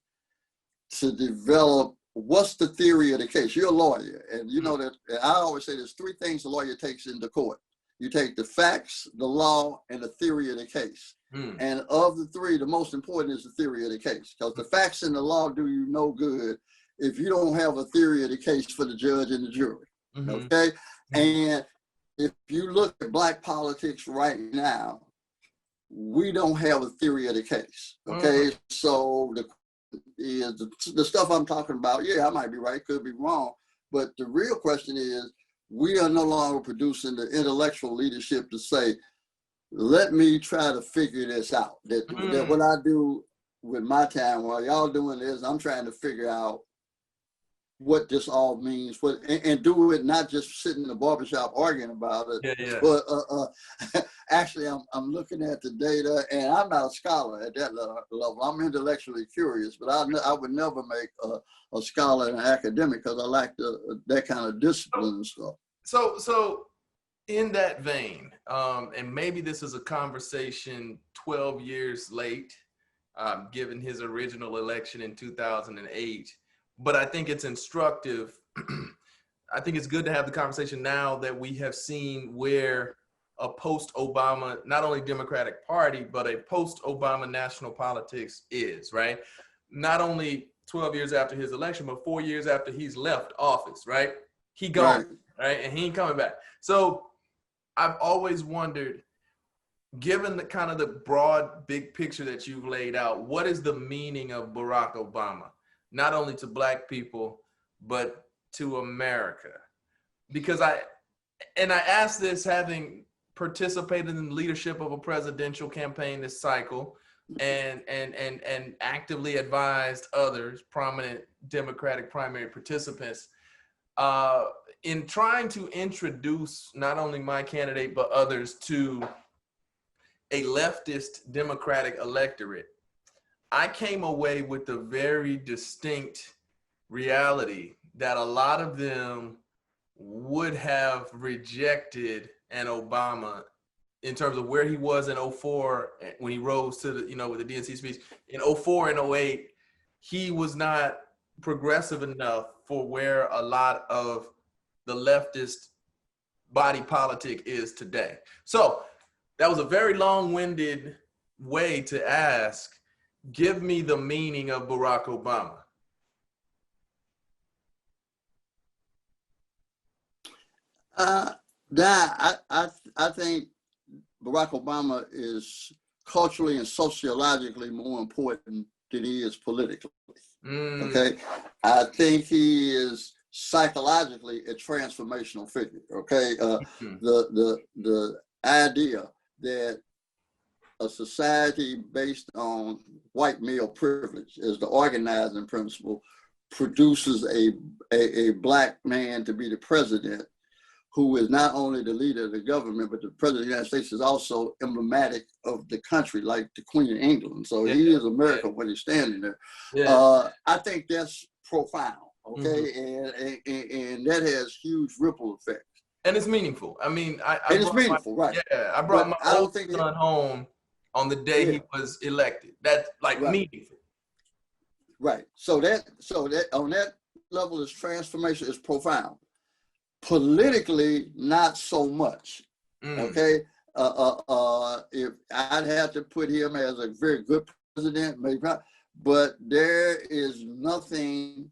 to develop what's the theory of the case. You're a lawyer, and you know that I always say there's three things a lawyer takes into court. You take the facts, the law, and the theory of the case. And of the three, the most important is the theory of the case, because the facts and the law do you no good if you don't have a theory of the case for the judge and the jury. Okay? And if you look at black politics right now, we don't have a theory of the case. Okay? So the stuff I'm talking about, I might be right, could be wrong, but the real question is, we are no longer producing the intellectual leadership to say, let me try to figure this out. That what I do with my time while y'all doing this, I'm trying to figure out what this all means, and do it not just sitting in the barbershop arguing about it, but actually I'm looking at the data, and I'm not a scholar at that level. I'm intellectually curious, but I would never make a scholar and an academic, because I lack that kind of discipline and stuff. So in that vein, and maybe this is a conversation 12 years late, given his original election in 2008, but I think it's instructive. I think it's good to have the conversation now that we have seen where a post-Obama, not only Democratic Party, but a post-Obama national politics is, right? Not only 12 years after his election, but 4 years after he's left office, right? He gone, right? And he ain't coming back. So I've always wondered, given the kind of the broad, big picture that you've laid out, what is the meaning of Barack Obama? Not only to black people, but to America. Because I asked this having participated in the leadership of a presidential campaign this cycle, and actively advised others, prominent Democratic primary participants, in trying to introduce not only my candidate, but others to a leftist Democratic electorate. I came away with a very distinct reality that a lot of them would have rejected an Obama in terms of where he was in 2004 when he rose to the, with the DNC speech. In 2004 and 2008, he was not progressive enough for where a lot of the leftist body politic is today. So that was a very long-winded way to ask, give me the meaning of Barack Obama. I think Barack Obama is culturally and sociologically more important than he is politically. Okay, I think he is psychologically a transformational figure. Okay, the idea that a society based on white male privilege as the organizing principle produces a black man to be the president, who is not only the leader of the government, but the president of the United States is also emblematic of the country, like the Queen of England. So he is America when he's standing there. I think that's profound, okay? And that has huge ripple effects. And it's meaningful. I mean, it's meaningful, right? Yeah, I brought my old son home on the day he was elected. That's like meaningful. Right. So that on that level is transformation, is profound. Politically, not so much. Okay. If I'd have to put him as a very good president, maybe not, but there is nothing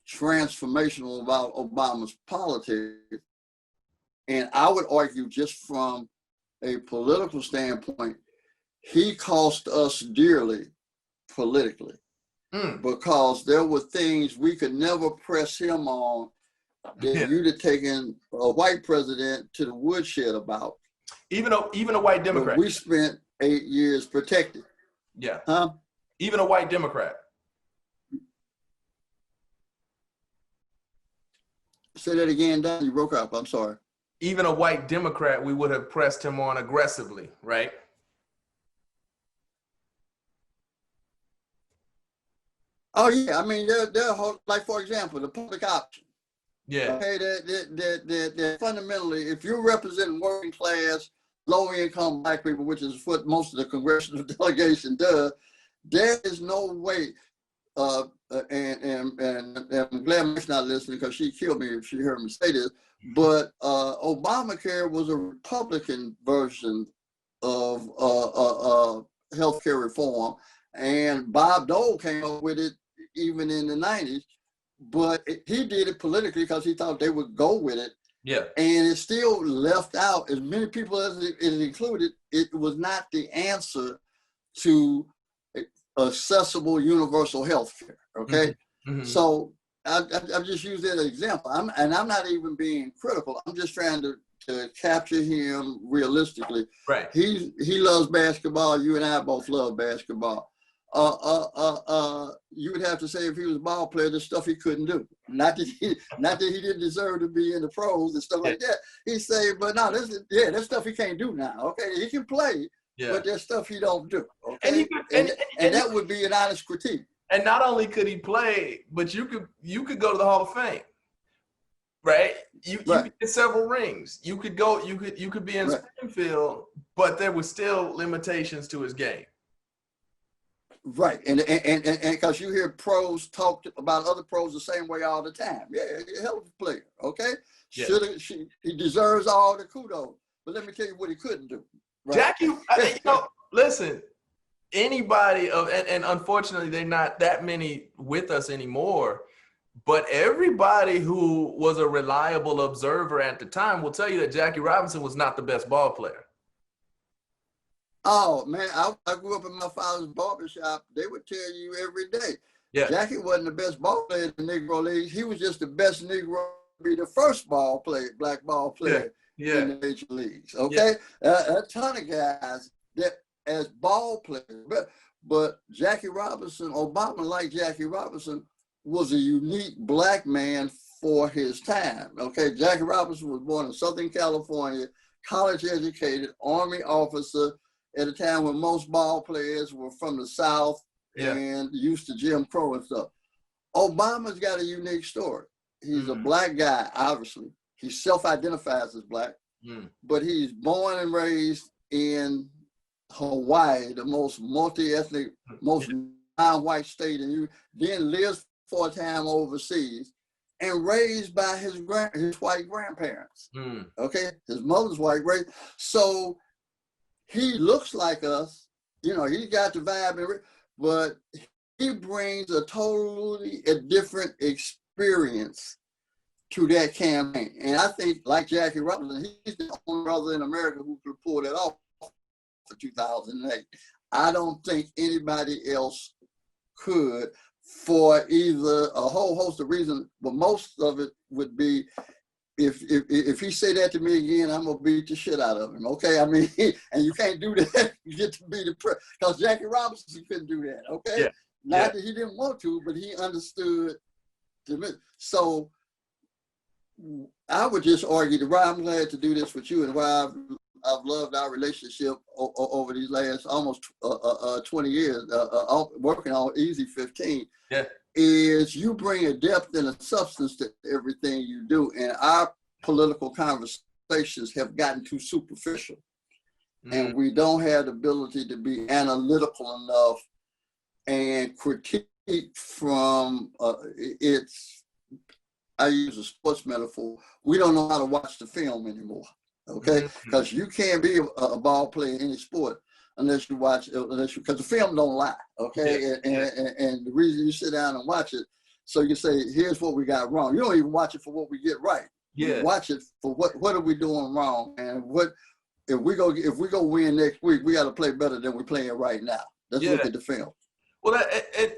transformational about Obama's politics. And I would argue, just from a political standpoint, he cost us dearly politically, because there were things we could never press him on that you'd have taken a white president to the woodshed about. Even a white Democrat. But we spent 8 years protected. Yeah. Huh? Even a white Democrat. Say that again, Don. You broke up. I'm sorry. Even a white Democrat, we would have pressed him on aggressively, right? Oh yeah, I mean, they're like, for example, the public option. Yeah. Okay, that fundamentally, if you're representing working class, low income black people, which is what most of the congressional delegation does, there is no way. And I'm glad Mike's not listening, because she killed me if she heard me say this. But Obamacare was a Republican version of healthcare reform, and Bob Dole came up with it even in the 90s. But he did it politically because he thought they would go with it. Yeah. And it still left out as many people as it included. It was not the answer to accessible universal health care. Okay. So I just use that as an example. I'm not even being critical. I'm just trying to capture him realistically. Right. He loves basketball. You and I both love basketball. You would have to say, if he was a ball player, there's stuff he couldn't do. Not that he didn't deserve to be in the pros and stuff like that. He say, but no, there's stuff he can't do now. Okay, he can play, but there's stuff he don't do. Okay, and that would be an honest critique. And not only could he play, but you could go to the Hall of Fame, right? You could get several rings. You could be in Springfield, but there were still limitations to his game. Right, and because you hear pros talk about other pros the same way all the time. Yeah, a hell of a player. Okay, he deserves all the kudos. But let me tell you what he couldn't do. Right? Jackie, listen. Anybody and unfortunately they're not that many with us anymore. But everybody who was a reliable observer at the time will tell you that Jackie Robinson was not the best ball player. Oh man, I grew up in my father's barbershop. They would tell you every day. Yeah. Jackie wasn't the best ball player in the Negro Leagues. He was just the best Negro to be the first black ball player in the Major Leagues. Okay, a ton of guys that as ball players, but Jackie Robinson, Obama, like Jackie Robinson, was a unique black man for his time. Okay, Jackie Robinson was born in Southern California, college educated, Army officer, at a time when most ball players were from the South and used to Jim Crow and stuff. Obama's got a unique story. He's a black guy, obviously. He self-identifies as black, but he's born and raised in Hawaii, the most multi-ethnic, most non-white state, and then lives for a time overseas, and raised by his white grandparents. Okay, his mother's white race. So he looks like us, he's got the vibe, but he brings a totally different experience to that campaign. And I think, like Jackie Robinson, he's the only brother in America who could pull that off for 2008. I don't think anybody else could, for either a whole host of reasons, but most of it would be, if he say that to me again, I'm gonna beat the shit out of him. Okay, I mean, and you can't do that. You get to be the because Jackie Robinson couldn't do that. Okay, yeah. Not that he didn't want to, but he understood. So I would just argue why I'm glad to do this with you, and why I've loved our relationship over these last almost 20 years, working on easy 15. Yeah. Is you bring a depth and a substance to everything you do. And our political conversations have gotten too superficial. And we don't have the ability to be analytical enough and critique from I use a sports metaphor. We don't know how to watch the film anymore. Okay. Because you can't be a ball player in any sport unless you watch, because the film don't lie, okay? Yeah. And the reason you sit down and watch it, so you say, here's what we got wrong. You don't even watch it for what we get right. Yeah. You watch it for what are we doing wrong, and what if we go win next week, we got to play better than we're playing right now. Let's look at the film. Well,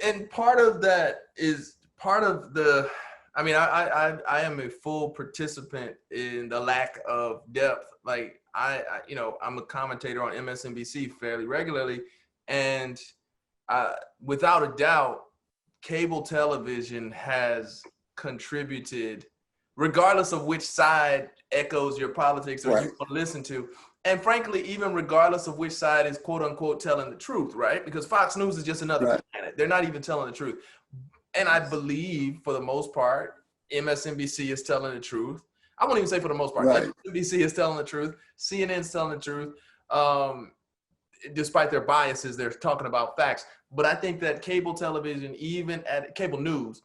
and part of that is part of the. I mean, I am a full participant in the lack of depth. Like I'm a commentator on MSNBC fairly regularly, and without a doubt, cable television has contributed, regardless of which side echoes your politics or you want to listen to. And frankly, even regardless of which side is quote unquote telling the truth, right? Because Fox News is just another planet. They're not even telling the truth. And I believe for the most part, MSNBC is telling the truth. I won't even say for the most part. MSNBC is telling the truth. CNN's telling the truth. Despite their biases, they're talking about facts. But I think that cable television, cable news,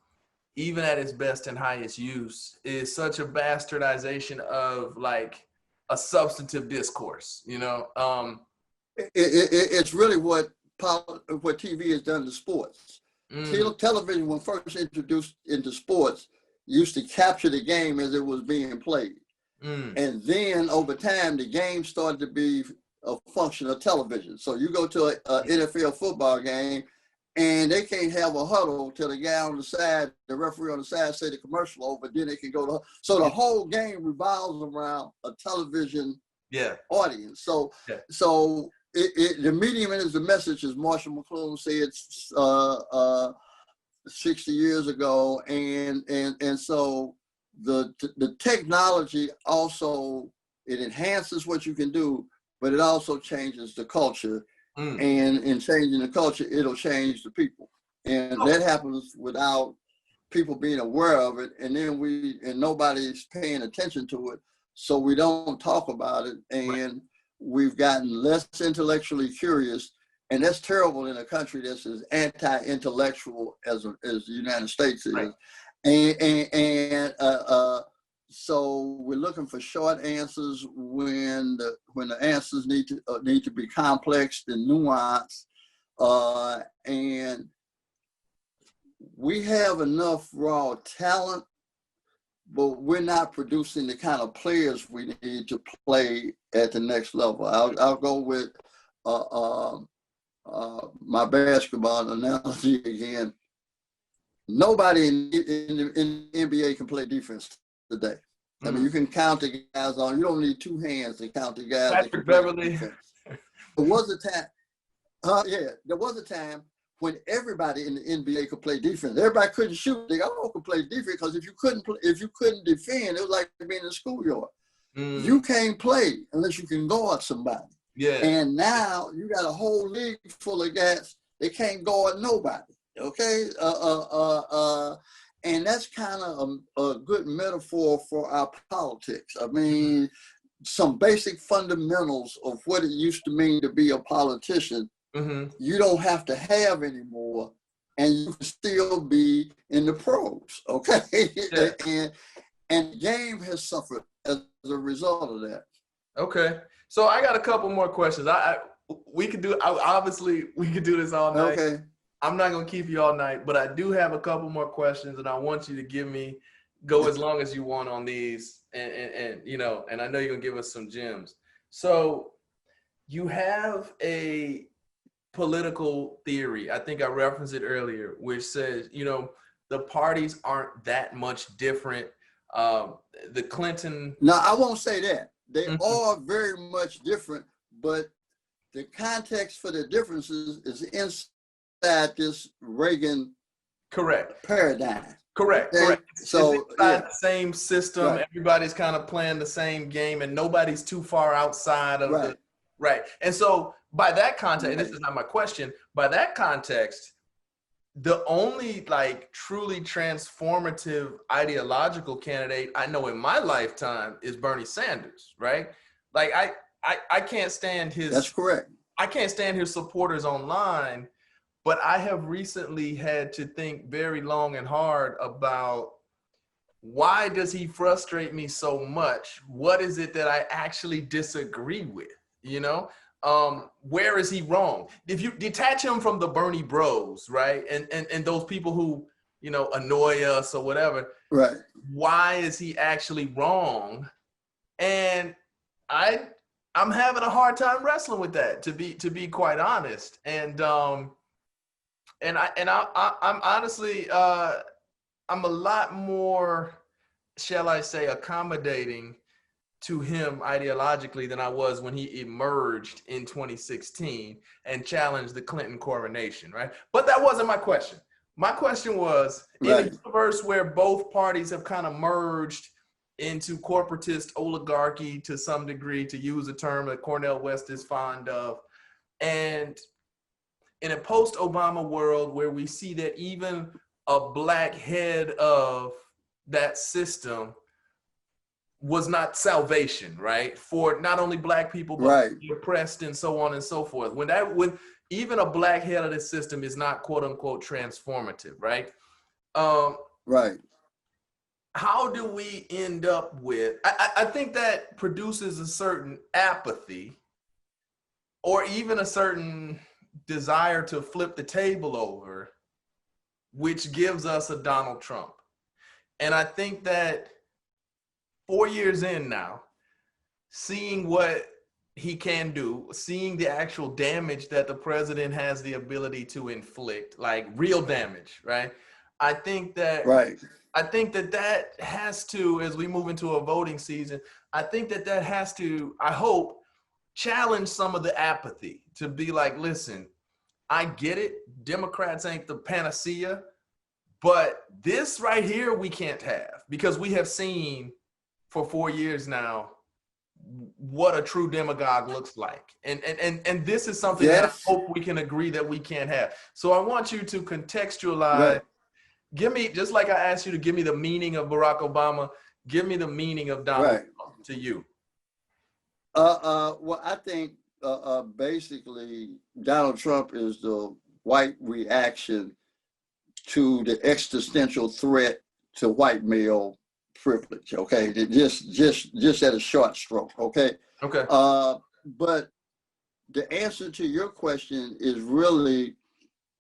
even at its best and highest use, is such a bastardization of like a substantive discourse, It's really what TV has done to sports. Television, when first introduced into sports, used to capture the game as it was being played. And then over time, the game started to be a function of television. So you go to an NFL football game and they can't have a huddle till the guy on the side, the referee on the side say the commercial over, then they can go to, so the whole game revolves around a television audience. So the medium is the message, as Marshall McLuhan said 60 years ago, and so the technology also, it enhances what you can do, but it also changes the culture. And in changing the culture, it'll change the people, and that happens without people being aware of it, and then nobody's paying attention to it, so we don't talk about it, and we've gotten less intellectually curious. And that's terrible in a country that's as anti-intellectual as the United States is. So we're looking for short answers when the answers need to be complex and nuanced. And we have enough raw talent, but we're not producing the kind of players we need to play at the next level. I'll go with my basketball analogy again. Nobody in the NBA can play defense today. I mean, you can count the guys on. You don't need two hands to count the guys. Patrick Beverly. There was a time. There was a time when everybody in the NBA could play defense. Everybody couldn't shoot. They all could play defense, because if you couldn't defend, it was like being in the schoolyard. You can't play unless you can guard somebody. Yeah. And now you got a whole league full of guys. They can't guard nobody. Okay. And that's kind of a good metaphor for our politics. I mean, some basic fundamentals of what it used to mean to be a politician, you don't have to have anymore, and you can still be in the pros. Okay. Yeah. And the game has suffered as a result of that. Okay. So I got a couple more questions. We could do this all night. Okay. I'm not going to keep you all night, but I do have a couple more questions, and I want you to give me go as long as you want on these, and you know, and I know you're gonna give us some gems. So you have a political theory, I think I referenced it earlier, which says, you know, the parties aren't that much different. The Clinton. No, I won't say that. They Mhm. are very much different, but the context for the differences is inside this Reagan Correct. paradigm. Correct. Okay? Correct. So it's inside the same system. right. Everybody's kind of playing the same game, and nobody's too far outside of the right. And so, by that context, this is not my question. By that context, the only like truly transformative ideological candidate I know in my lifetime is Bernie Sanders, right? Like I can't stand his. That's correct. I can't stand his supporters online, but I have recently had to think very long and hard about why does he frustrate me so much? What is it that I actually disagree with? You know, where is he wrong? If you detach him from the Bernie bros, right, and those people who, you know, annoy us or whatever, right? Why is he actually wrong? And I'm having a hard time wrestling with that, to be quite honest. And I'm honestly I'm a lot more, shall I say, accommodating to him ideologically than I was when he emerged in 2016 and challenged the Clinton coronation, right? But that wasn't my question. My question was, in a universe where both parties have kind of merged into corporatist oligarchy to some degree, to use a term that Cornel West is fond of, and in a post-Obama world where we see that even a black head of that system was not salvation, right? For not only black people, but the oppressed and so on and so forth. When even a black head of the system is not quote unquote transformative, right? Right. How do we end up with, I think that produces a certain apathy or even a certain desire to flip the table over, which gives us a Donald Trump. And I think that 4 years in now, seeing what he can do, seeing the actual damage that the president has the ability to inflict, like real damage, right? I think that that has to, as we move into a voting season, I think that has to, I hope, challenge some of the apathy to be like, listen, I get it. Democrats ain't the panacea, but this right here we can't have, because we have seen for 4 years now what a true demagogue looks like. And this is something that I hope we can agree that we can't have. So I want you to contextualize, give me, just like I asked you to give me the meaning of Barack Obama, give me the meaning of Donald Trump to you. Well, I think basically Donald Trump is the white reaction to the existential threat to white male privilege. Okay, just at a short stroke. Okay. Okay. But the answer to your question is really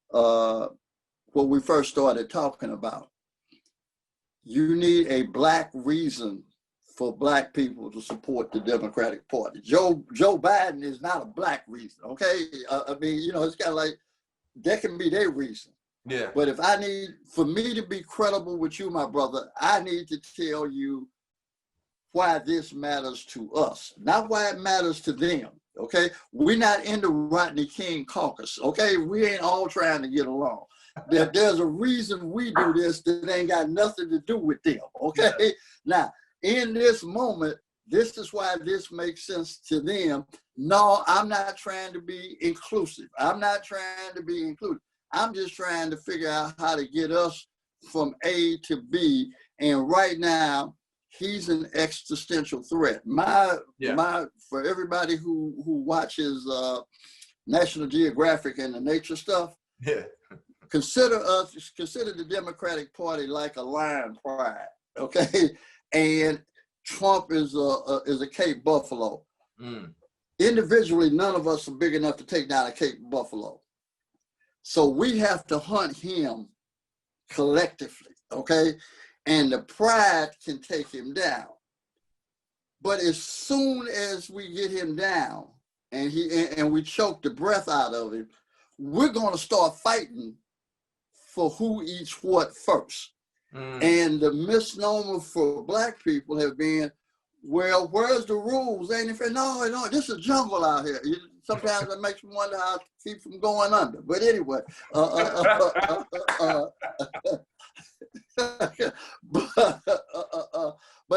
what we first started talking about. You need a black reason for black people to support the Democratic Party. Joe Biden is not a black reason. Okay. I mean, you know, it's kind of like that can be their reason. Yeah. But if for me to be credible with you, my brother, I need to tell you why this matters to us, not why it matters to them. Okay. We're not in the Rodney King caucus. Okay. We ain't all trying to get along. There's a reason we do this that ain't got nothing to do with them. Okay. Yeah. Now, in this moment, this is why this makes sense to them. No, I'm not trying to be inclusive. I'm not trying to be inclusive. I'm just trying to figure out how to get us from A to B. And right now, he's an existential threat. For everybody who watches National Geographic and the nature stuff, consider the Democratic Party like a lion pride, okay? And Trump is a Cape Buffalo. Individually, none of us are big enough to take down a Cape Buffalo. So we have to hunt him collectively, okay? and the pride can take him down. But as soon as we get him down and we choke the breath out of him, we're going to start fighting for who eats what first. And the misnomer for Black people have been, well, where's the rules? Ain't it fair? No, this is a jungle out here. Sometimes it makes me wonder how to keep from going under. But anyway, but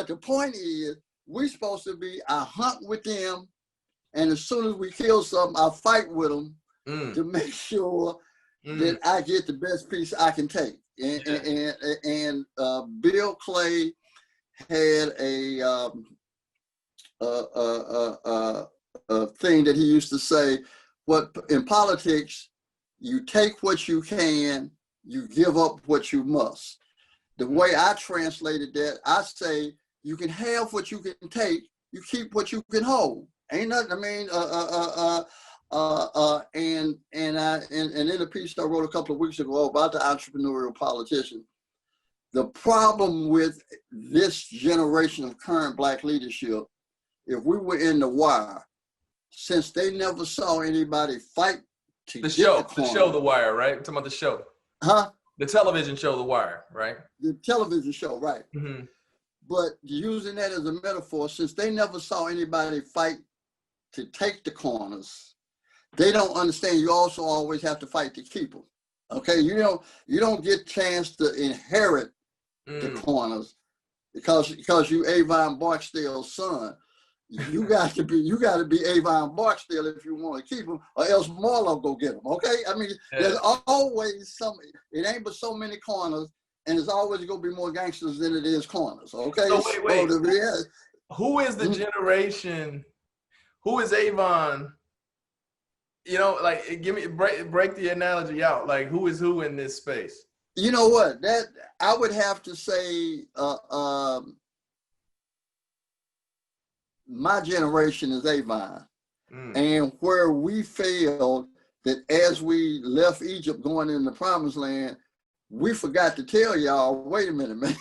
the point is, we're supposed to be, I hunt with them, and as soon as we kill something, I fight with them to make sure that I get the best piece I can take. And Bill Clay had a thing that he used to say, what in politics, you take what you can, you give up what you must. The way I translated that, I say, you can have what you can take, you keep what you can hold. Ain't nothing, I mean, and in a piece I wrote a couple of weeks ago about the entrepreneurial politician, the problem with this generation of current Black leadership, if we were in The Wire, since they never saw anybody fight to the show The Wire, right? We're talking about the show. Huh? The television show The Wire, right? The television show, right. Mm-hmm. But using that as a metaphor, since they never saw anybody fight to take the corners, they don't understand you also always have to fight to keep them. Okay, you don't get a chance to inherit the corners because you Avon Barksdale's son. You got to be Avon Barksdale if you want to keep them, or else Marlo go get them. Okay, I mean, there's always it ain't but so many corners, and there's always going to be more gangsters than it is corners. Okay, so wait. Who is the generation? Who is Avon? You know, like, give me break the analogy out. Like, who is who in this space? You know what? That I would have to say, my generation is Avon, and where we failed, that as we left Egypt going in the Promised Land, we forgot to tell y'all. Wait a minute, man.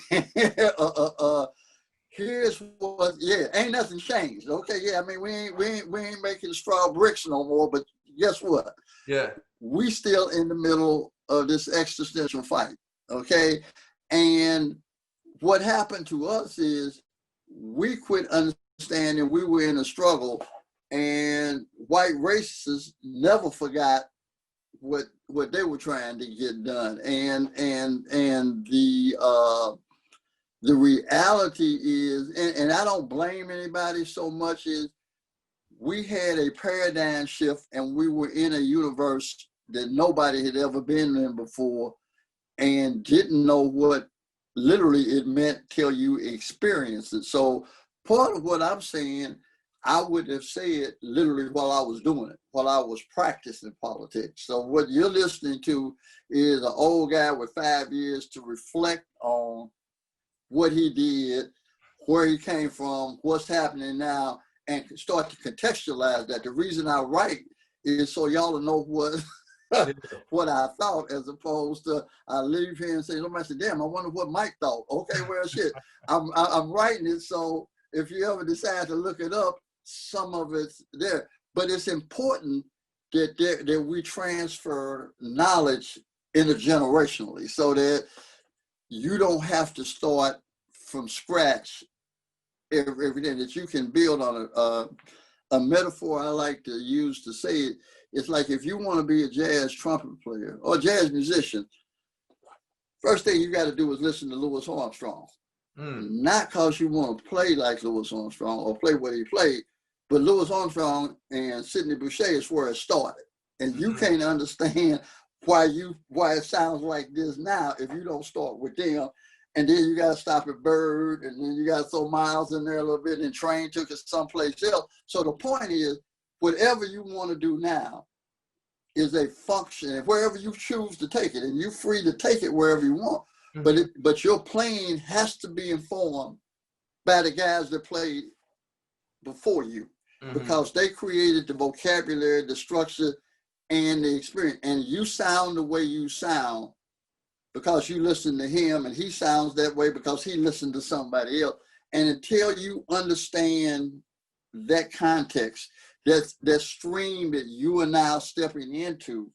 Here's what. Yeah, ain't nothing changed. Okay, yeah. I mean, we ain't making straw bricks no more. But guess what? Yeah, we still in the middle of this existential fight. Okay, and what happened to us is we quit understanding we were in a struggle, and white racists never forgot what they were trying to get done, and the reality is, and I don't blame anybody so much, is we had a paradigm shift and we were in a universe that nobody had ever been in before and didn't know what literally it meant till you experienced it. So part of what I'm saying, I would have said literally while I was doing it, while I was practicing politics. So what you're listening to is an old guy with 5 years to reflect on what he did, where he came from, what's happening now, and start to contextualize that. The reason I write is so y'all will know what I thought, as opposed to I leave here and say, somebody said, damn, I wonder what Mike thought. Okay, well, shit, I'm writing it, so if you ever decide to look it up, some of it's there. But it's important that we transfer knowledge intergenerationally so that you don't have to start from scratch every day, that you can build on a metaphor I like to use to say it. It's like if you want to be a jazz trumpet player or jazz musician, first thing you got to do is listen to Louis Armstrong. Not because you want to play like Louis Armstrong or play what he played, but Louis Armstrong and Sidney Bechet is where it started. And you can't understand why it sounds like this now if you don't start with them. And then you got to stop at Bird, and then you got to throw Miles in there a little bit, and Train took it someplace else. So the point is, whatever you want to do now is a function, wherever you choose to take it, and you're free to take it wherever you want. But your playing has to be informed by the guys that played before you, because they created the vocabulary, the structure, and the experience. And you sound the way you sound because you listen to him and he sounds that way because he listened to somebody else. And until you understand that context, that stream that you are now stepping into,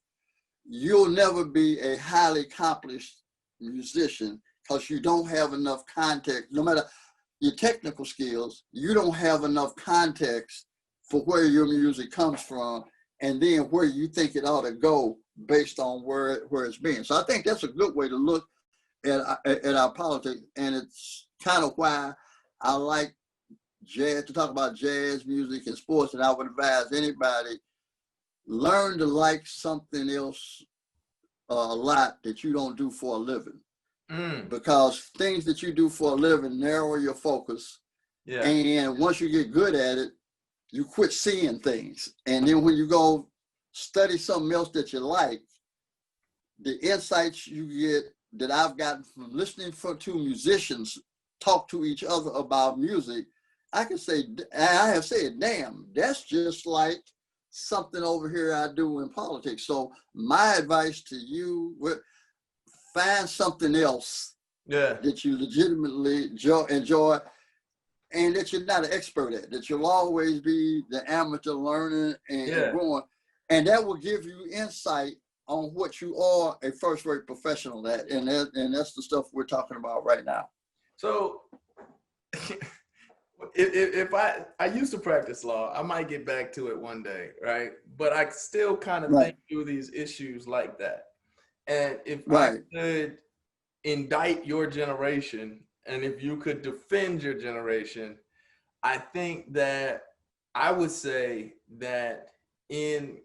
you'll never be a highly accomplished musician because you don't have enough context. No matter your technical skills, you don't have enough context for where your music comes from and then where you think it ought to go based on where it's been. So I think that's a good way to look at our politics. And it's kind of why I like jazz, to talk about jazz music and sports. And I would advise anybody, learn to like something else a lot that you don't do for a living. Because things that you do for a living narrow your focus. Yeah. And once you get good at it, you quit seeing things. And then when you go study something else that you like, the insights you get that I've gotten from listening to musicians talk to each other about music, I have said, damn, that's just like something over here I do in politics. So my advice to you, find something else that you legitimately enjoy and that you're not an expert at, that you'll always be the amateur learning and growing. And that will give you insight on what you are a first-rate professional at. And that's the stuff we're talking about right now. So if I used to practice law, I might get back to it one day, right? But I still kind of think through these issues like that. And if I could indict your generation, and if you could defend your generation, I think that I would say that in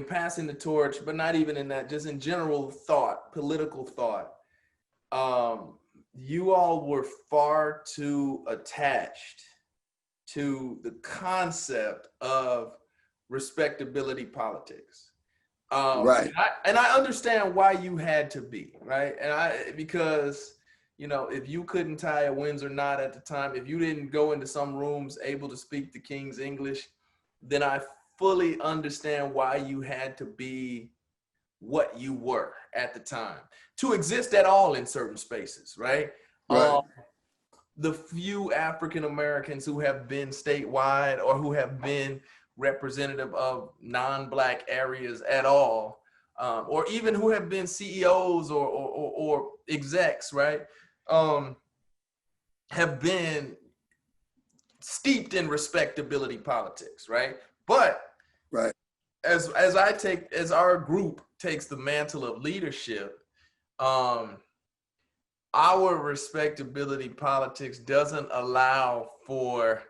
passing the torch, but not even in that, just in general thought, political thought, you all were far too attached to the concept of respectability politics. And I understand why you had to be, right? Because, you know, if you couldn't tie a Windsor knot at the time, if you didn't go into some rooms able to speak the King's English, then I fully understand why you had to be what you were at the time to exist at all in certain spaces, right? The few African Americans who have been statewide or who have been representative of non-Black areas at all, or even who have been CEOs or execs, right, have been steeped in respectability politics, right? But as our group takes the mantle of leadership, our respectability politics doesn't allow for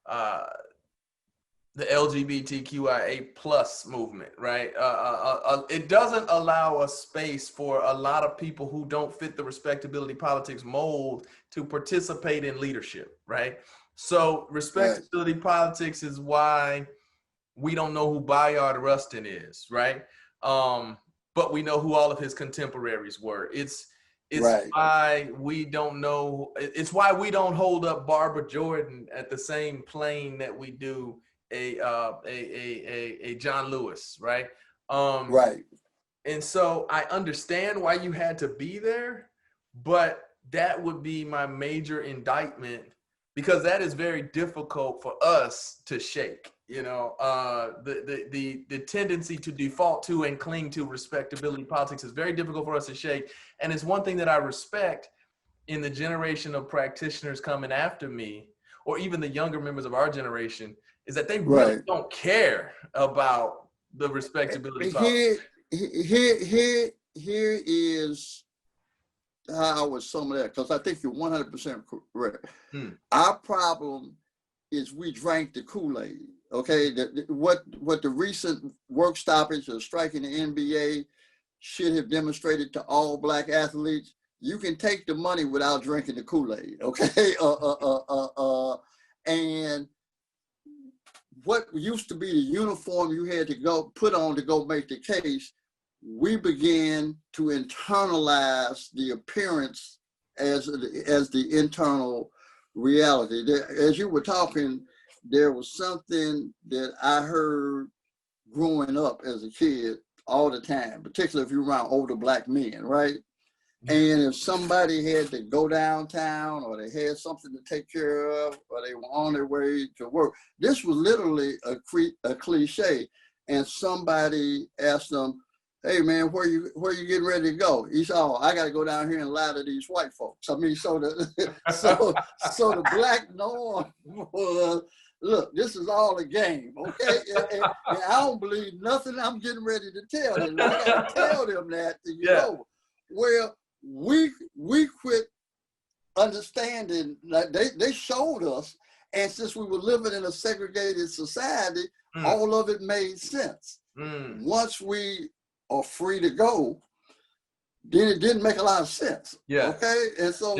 the LGBTQIA plus movement, right? It doesn't allow a space for a lot of people who don't fit the respectability politics mold to participate in leadership, right? So respectability politics is why we don't know who Bayard Rustin is, right? But we know who all of his contemporaries were. It's why we don't know. It's why we don't hold up Barbara Jordan at the same plane that we do a John Lewis, right? And so I understand why you had to be there, but that would be my major indictment, because that is very difficult for us to shake. You know, the tendency to default to and cling to respectability politics is very difficult for us to shake. And it's one thing that I respect in the generation of practitioners coming after me, or even the younger members of our generation, is that they really don't care about the respectability politics. Here is how I would sum it up, because I think you're 100% correct. Our problem is we drank the Kool-Aid. Okay, what the recent work stoppage or strike in the NBA should have demonstrated to all Black athletes: you can take the money without drinking the Kool-Aid. Okay, and what used to be the uniform you had to go put on to go make the case, we began to internalize the appearance as the internal reality. As you were talking, there was something that I heard growing up as a kid all the time, particularly if you're around older black men, right? And if somebody had to go downtown or they had something to take care of or they were on their way to work, this was literally a cliche. And somebody asked them, hey man, where you getting ready to go? He said, oh, I got to go down here and lie to these white folks. I mean, so the so the black norm was, look, this is all a game, okay? And I don't believe nothing I'm getting ready to tell them. I got to tell them that to get over. Well, we quit understanding that they showed us, and since we were living in a segregated society, all of it made sense. Once we are free to go, then it didn't make a lot of sense. Okay, and so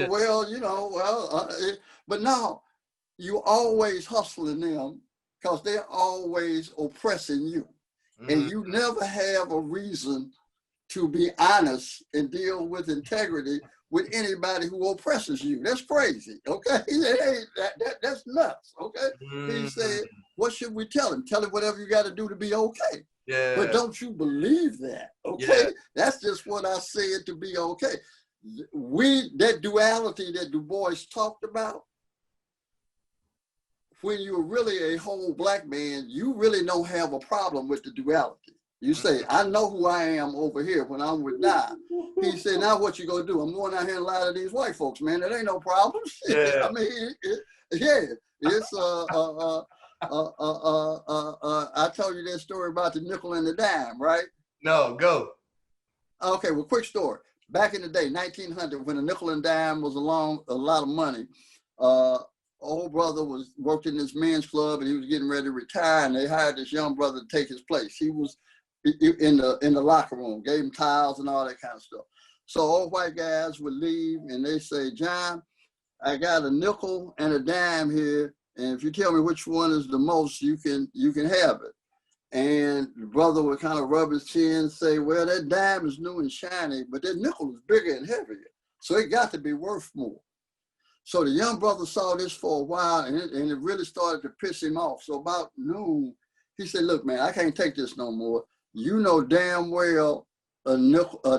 but now you always hustling them because they're always oppressing you, and you never have a reason to be honest and deal with integrity with anybody who oppresses you. That's crazy, okay? That's nuts, okay? He said, what should we tell him? Tell him whatever you got to do to be okay. But don't you believe that, okay? That's just what I said to be okay. That duality that Du Bois talked about, when you're really a whole black man, you really don't have a problem with the duality. You say, I know who I am over here when I'm with Di. He said, now what you gonna do? I'm going out here and lie to these white folks, man. That ain't no problem. I mean, it's I told you that story about the nickel and the dime, right? No, go. Okay, well, quick story. Back in the day, 1900, when the nickel and dime was a lot of money, old brother was working in this men's club and he was getting ready to retire, and they hired this young brother to take his place. He was in the locker room, gave him towels and all that kind of stuff. So old white guys would leave and they say, John, I got a nickel and a dime here, and if you tell me which one is the most, you can have it. And the brother would kind of rub his chin and say, well, that dime is new and shiny, but that nickel is bigger and heavier, so it got to be worth more. So the young brother saw this for a while, and it really started to piss him off. So about noon, he said, look, man, I can't take this no more. You know damn well a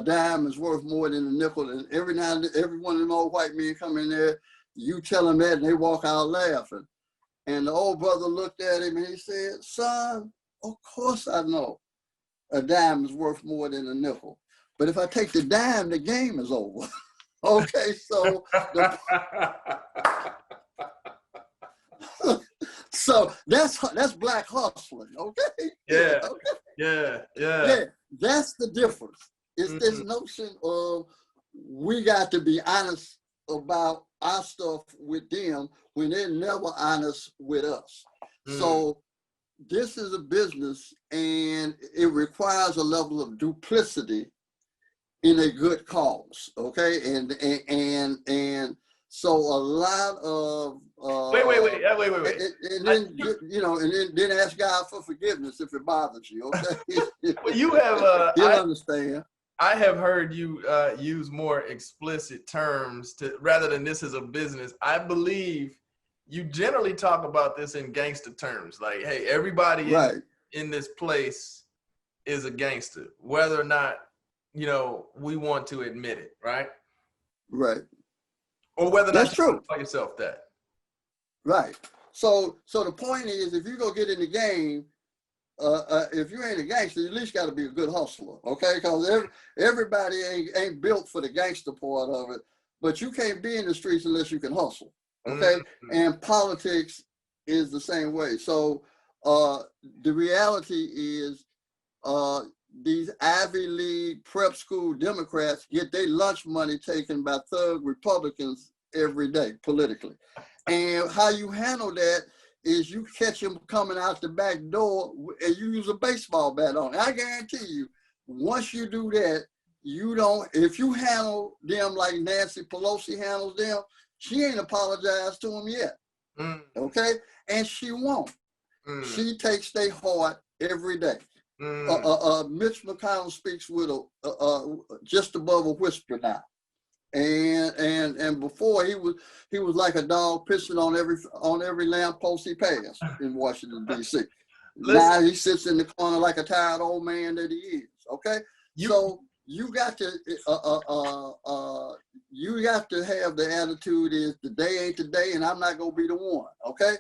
dime is worth more than a nickel. And every one of them old white men come in there, you tell them that, and they walk out laughing. And the old brother looked at him and he said, son, of course I know a dime is worth more than a nickel. But if I take the dime, the game is over. Okay, so so that's black hustling, okay? Yeah. That's the difference. It's this notion of we got to be honest about our stuff with them when they're never honest with us. So this is a business, and it requires a level of duplicity in a good cause, okay? And so a lot of wait. And then and then ask God for forgiveness if it bothers you, okay? Well, you have He'll understand. I have heard you use more explicit terms rather than this is a business. I believe you generally talk about this in gangster terms, like, hey, everybody in this place is a gangster, whether or not we want to admit it, right? Right. Or whether or that's not true. You tell yourself that. Right. So the point is, if you go get in the game, if you ain't a gangster, you at least got to be a good hustler, okay? Because everybody ain't built for the gangster part of it, but you can't be in the streets unless you can hustle, okay? And politics is the same way. So the reality is, these Ivy League prep school Democrats get their lunch money taken by thug Republicans every day politically. And how you handle that is you catch them coming out the back door and you use a baseball bat on it. I guarantee you, once you do that, if you handle them like Nancy Pelosi handles them, she ain't apologized to them yet, okay? And she won't. She takes their heart every day. Mitch McConnell speaks with just above a whisper now, and before he was like a dog pissing on every lamppost he passed in Washington D.C. Now he sits in the corner like a tired old man that he is. Okay, so you got to have the attitude is the day ain't the day, and I'm not gonna be the one. Okay,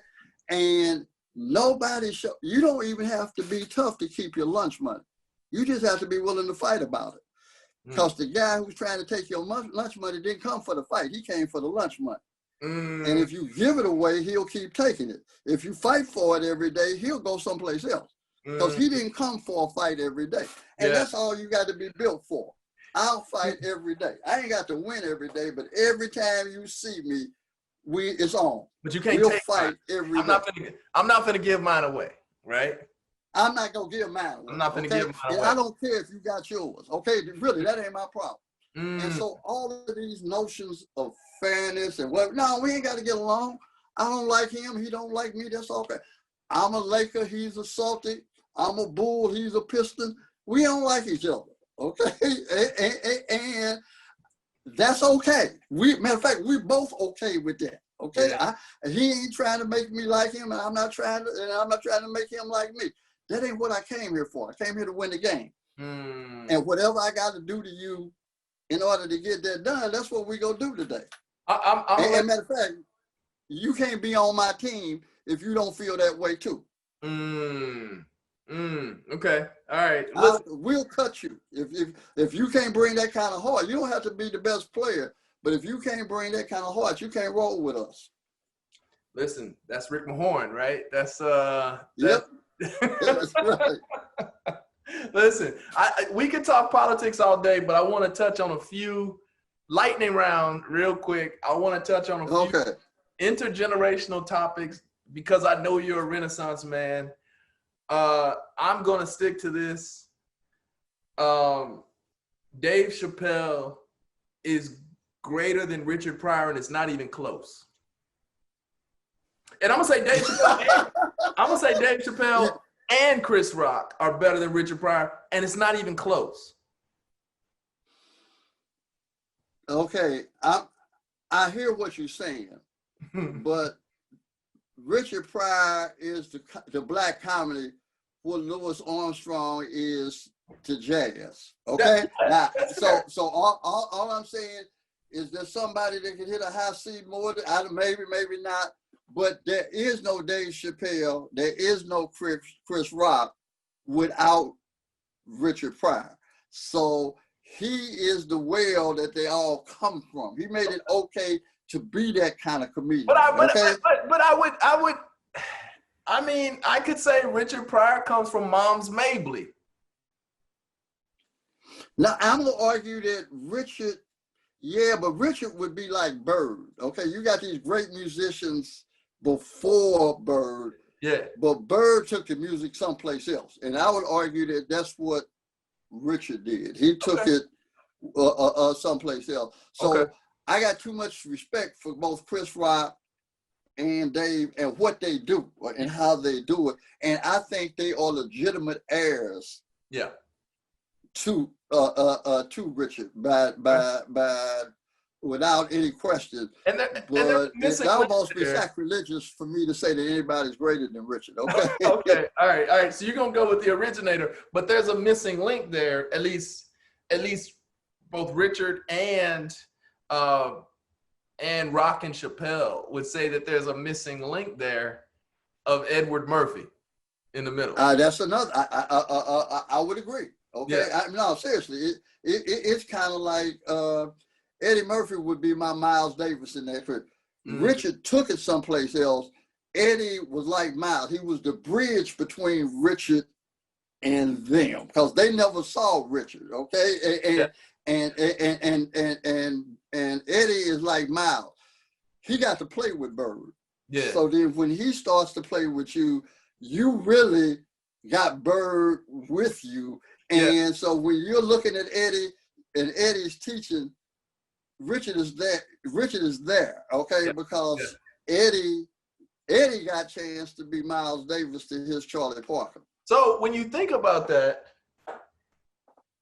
and you don't even have to be tough to keep your lunch money. You just have to be willing to fight about it. Because the guy who's trying to take your lunch money didn't come for the fight. He came for the lunch money. And if you give it away, he'll keep taking it. If you fight for it every day, he'll go someplace else. Because he didn't come for a fight every day. And that's all you got to be built for. I'll fight every day. I ain't got to win every day, but every time you see me, it's on. But you can't take fight every day. I'm not gonna give mine away, right? I'm not gonna give mine away. I'm not gonna give mine away. And I don't care if you got yours. Okay, really, that ain't my problem. And so all of these notions of fairness and no, we ain't got to get along. I don't like him. He don't like me. That's okay. I'm a Laker. He's a Celtic. I'm a Bull. He's a Piston. We don't like each other. Okay, and that's okay. Matter of fact, we're both okay with that. Okay, he ain't trying to make me like him, and I'm not trying to make him like me. That ain't what I came here for. I came here to win the game. And whatever I got to do to you in order to get that done, that's what we gonna do today. And matter of fact, you can't be on my team if you don't feel that way too. Okay. All right. We'll cut you. If you can't bring that kind of heart, you don't have to be the best player, but if you can't bring that kind of heart, you can't roll with us. Listen, that's Rick Mahorn, right? That's Yep. That's right. Listen, we could talk politics all day, but I want to touch on a few lightning round real quick. I want to touch on a few intergenerational topics because I know you're a Renaissance man. I'm going to stick to this. Dave Chappelle is greater than Richard Pryor, and it's not even close. And I'm going to say Dave Chappelle and Chris Rock are better than Richard Pryor, and it's not even close. Okay, I hear what you're saying, but Richard Pryor is the black comedy what Louis Armstrong is to jazz. Okay, so all I'm saying is there's somebody that can hit a high C more than maybe not. But there is no Dave Chappelle, there is no Chris Rock without Richard Pryor. So he is the well that they all come from. He made it okay to be that kind of comedian. But I could say Richard Pryor comes from Mom's Mabley. Now I'm gonna argue that Richard would be like Bird. Okay, you got these great musicians before Bird, but Bird took the music someplace else, and I would argue that that's what Richard did. He took it someplace else. So I got too much respect for both Chris Rock and Dave and what they do and how they do it, and I think they are legitimate heirs. To Richard by without any question. But it's almost be sacrilegious for me to say that anybody's greater than Richard. Okay. All right. So you're gonna go with the originator, but there's a missing link there. At least both Richard and Rock and Chappelle would say that there's a missing link there of Edward Murphy in the middle. That's another. I would agree. Okay. No, seriously, it's kind of like Eddie Murphy would be my Miles Davis in that trip. Richard took it someplace else. Eddie was like Miles. He was the bridge between Richard and them because they never saw Richard. Okay, and Eddie is like Miles. He got to play with Bird. So then when he starts to play with you, you really got Bird with you. And so when you're looking at Eddie and Eddie's teaching, Richard is there, okay? Because Eddie got a chance to be Miles Davis to his Charlie Parker. So when you think about that,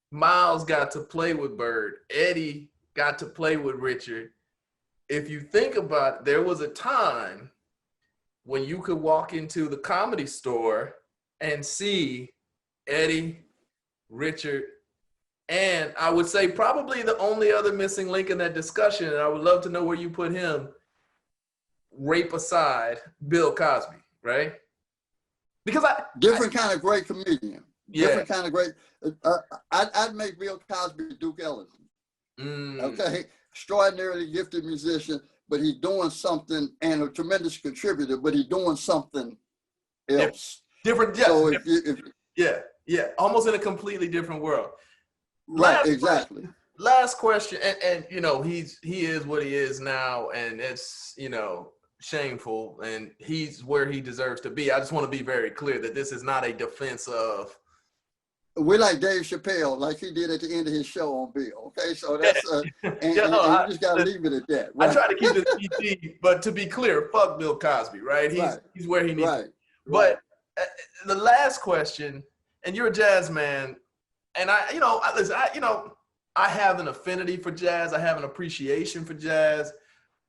Miles got to play with Bird. Eddie got to play with Richard. If you think about it, there was a time when you could walk into the Comedy Store and see Eddie, Richard, And I would say probably the only other missing link in that discussion, and I would love to know where you put him, rape aside, Bill Cosby, right? Because different kind of great comedian. Yeah. Different kind of great. I'd make Bill Cosby Duke Ellington. Okay, extraordinarily gifted musician, but he's doing something, and a tremendous contributor, but he's doing something else. Different, yes. So yeah, almost in a completely different world. Right, exactly. Last question, and you know, he is what he is now, and it's, you know, shameful, and he's where he deserves to be. I just want to be very clear that this is not a defense of. We're like Dave Chappelle, like he did at the end of his show on Bill. Okay, so that's and you just gotta leave it at that. Right? I try to keep this PG, but to be clear, fuck Bill Cosby, right? He's where he needs to be. But the last question, and you're a jazz man, and I have an affinity for jazz. I have an appreciation for jazz,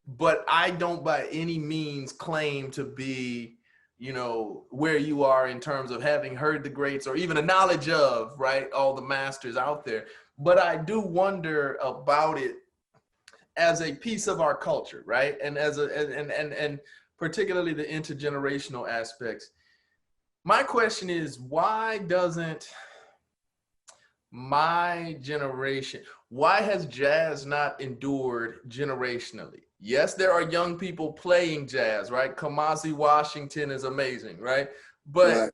but I don't by any means claim to be, you know, where you are in terms of having heard the greats or even a knowledge of, right, all the masters out there. But I do wonder about it as a piece of our culture, right? And and particularly the intergenerational aspects. My question is, why doesn't my generation, why has jazz not endured generationally? Yes, there are young people playing jazz, right? Kamasi Washington is amazing, right? But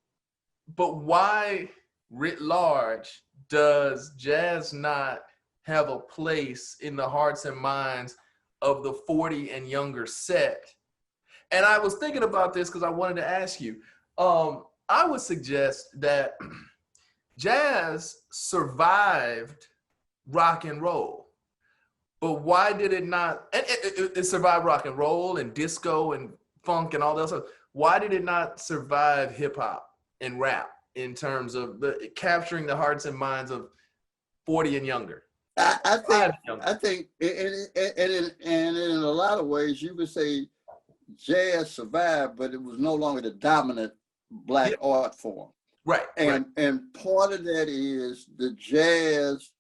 why, writ large, does jazz not have a place in the hearts and minds of the 40 and younger set? And I was thinking about this because I wanted to ask you. I would suggest that jazz survived rock and roll, but why did it not? It survived rock and roll and disco and funk and all that stuff. Why did it not survive hip hop and rap in terms of capturing the hearts and minds of 40 and younger? I think, and in a lot of ways, you could say jazz survived, but it was no longer the dominant Black art form. Right. And part of that is the jazz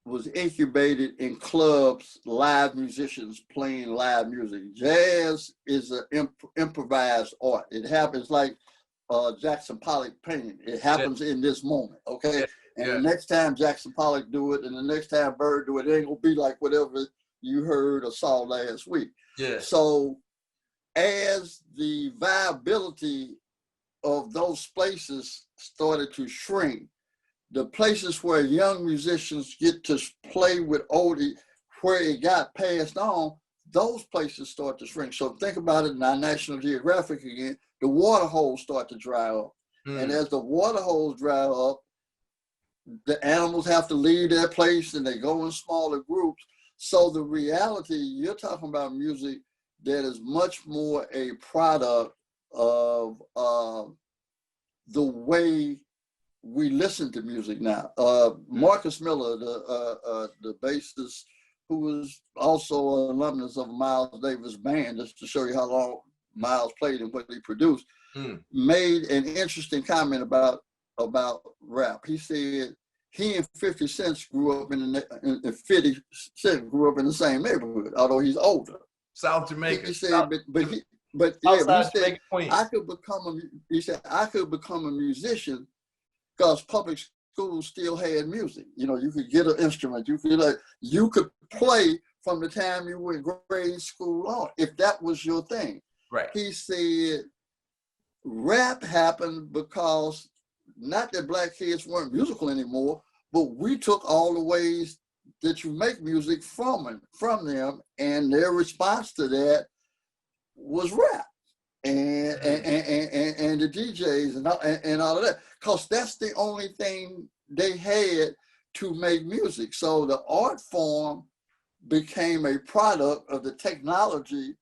was incubated in clubs, live musicians playing live music. Jazz is an improvised art. It happens like Jackson Pollock painting. It happens in this moment, okay? And the next time Jackson Pollock do it, and the next time Bird do it, it ain't gonna be like whatever you heard or saw last week. Yeah. So as the viability of those places started to shrink, the places where young musicians get to play with oldie, where it got passed on, those places start to shrink. So think about it in our National Geographic again, the water holes start to dry up. And as the water holes dry up, the animals have to leave their place and they go in smaller groups. So the reality, you're talking about music that is much more a product of the way we listen to music now. Marcus Miller, the bassist, who was also an alumnus of Miles Davis band, just to show you how long Miles played and what he produced, made an interesting comment about rap. He said he and 50 Cent grew up in the same neighborhood, although he's older. South Jamaica. He said, but he said, I could become a musician because public schools still had music. You know, you could get an instrument. You could play from the time you were in grade school on, if that was your thing. Right. He said, rap happened because not that Black kids weren't musical anymore, but we took all the ways that you make music from them, and their response to that was rap and the DJs and all of that, because that's the only thing they had to make music. So the art form became a product of the technology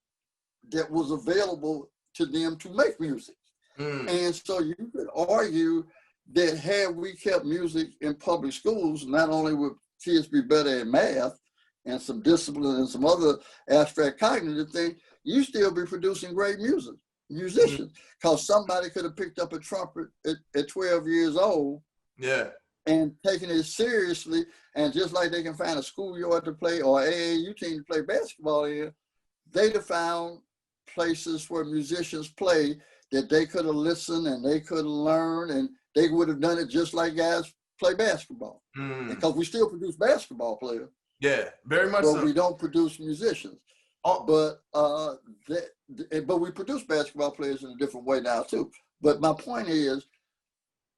that was available to them to make music. And so you could argue that had we kept music in public schools, not only would kids be better at math and some discipline and some other abstract cognitive thing, you still be producing great musicians, because somebody could have picked up a trumpet at 12 years old and taking it seriously. And just like they can find a schoolyard to play or AAU team to play basketball in, they'd have found places where musicians play that they could have listened and they could learn, and they would have done it just like guys play basketball. Because we still produce basketball players. Yeah, very much but so. We don't produce musicians. But we produce basketball players in a different way now too. But my point is,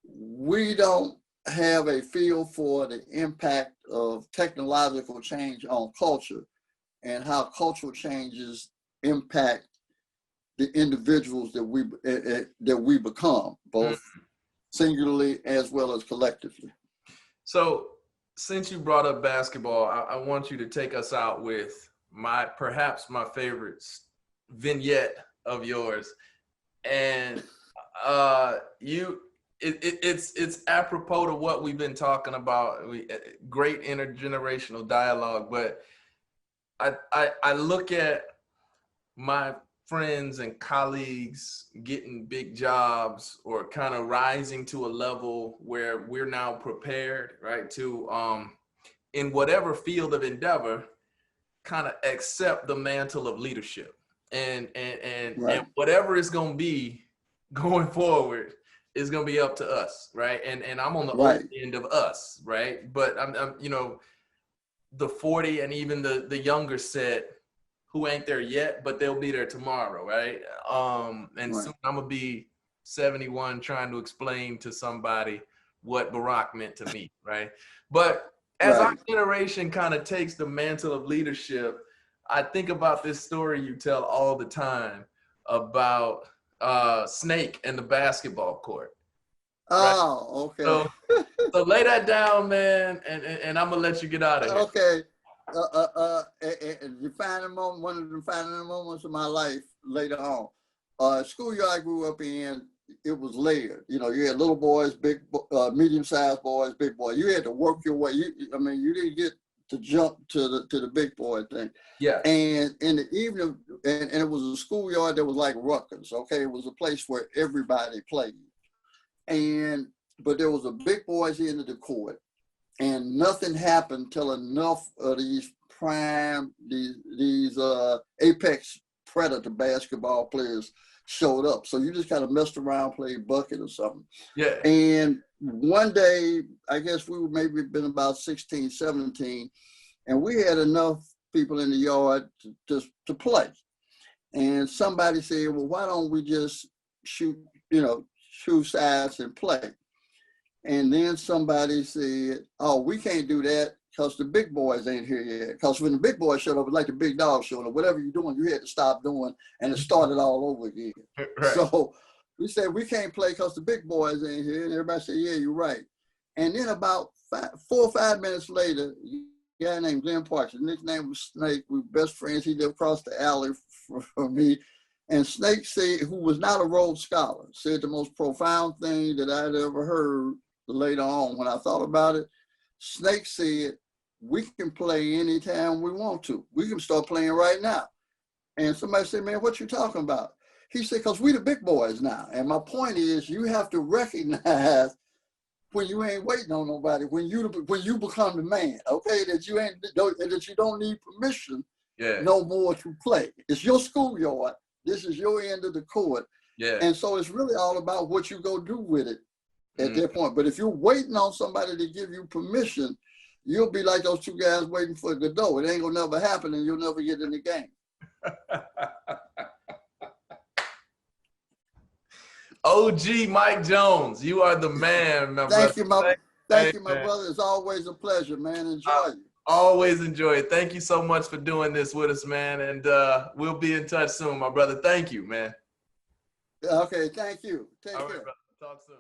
we don't have a feel for the impact of technological change on culture and how cultural changes impact the individuals that we become, both singularly as well as collectively. So since you brought up basketball, I want you to take us out with perhaps my favorite vignette of yours. And it's apropos to what we've been talking about. Great intergenerational dialogue, but I look at my friends and colleagues getting big jobs or kind of rising to a level where we're now prepared, right, to in whatever field of endeavor, kind of accept the mantle of leadership, and whatever it's going to be going forward is going to be up to us, right? And I'm on the old end of us, right? But I'm the 40 and even the younger set who ain't there yet, but they'll be there tomorrow, right? Soon I'm gonna be 71 trying to explain to somebody what Barack meant to me, right? But as our generation kind of takes the mantle of leadership, I think about this story you tell all the time about Snake and the basketball court. Right? Oh, okay. So lay that down, man, and I'm gonna let you get out of here. Okay. One of the defining moments of my life later on. Schoolyard I grew up in, it was layered. You had little boys, medium-sized boys, big boys. You had to work your way. You didn't get to jump to the big boy thing. Yeah. And in the evening, and it was a schoolyard that was like Rutgers. Okay, it was a place where everybody played. But there was a big boys end of the court. And nothing happened till enough of these apex predator basketball players showed up. So you just kind of messed around, played bucket or something. Yeah. And one day, I guess we would maybe been about 16, 17, and we had enough people in the yard to play. And somebody said, well, why don't we just shoot sides and play? And then somebody said, oh, we can't do that because the big boys ain't here yet. Because when the big boys showed up, it's like the big dog showed up. Whatever you're doing, you had to stop doing, and it started all over again. Right. So we said, we can't play because the big boys ain't here. And everybody said, yeah, you're right. And then about 4 or 5 minutes later, a guy named Glenn Parks, his nickname was Snake. We were best friends. He lived across the alley from me. And Snake said, who was not a Rhodes Scholar, said the most profound thing that I'd ever heard later on when I thought about it. Snake said, we can play anytime we want to. We can start playing right now. And somebody said, man, what you talking about? He said, because we the big boys now. And my point is, you have to recognize when you ain't waiting on nobody, when you become the man, okay, that you don't need permission no more to play. It's your schoolyard. This is your end of the court. Yeah. And so it's really all about what you go do with it at that point. But if you're waiting on somebody to give you permission, you'll be like those two guys waiting for Godot. It ain't gonna never happen, and you'll never get in the game. OG Mike Jones, you are the man, my brother. Thank you, my brother. It's always a pleasure, man. Enjoy it. Always enjoy it. Thank you so much for doing this with us, man. And we'll be in touch soon, my brother. Thank you, man. Okay, thank you. Take care. All right, brother. Talk soon.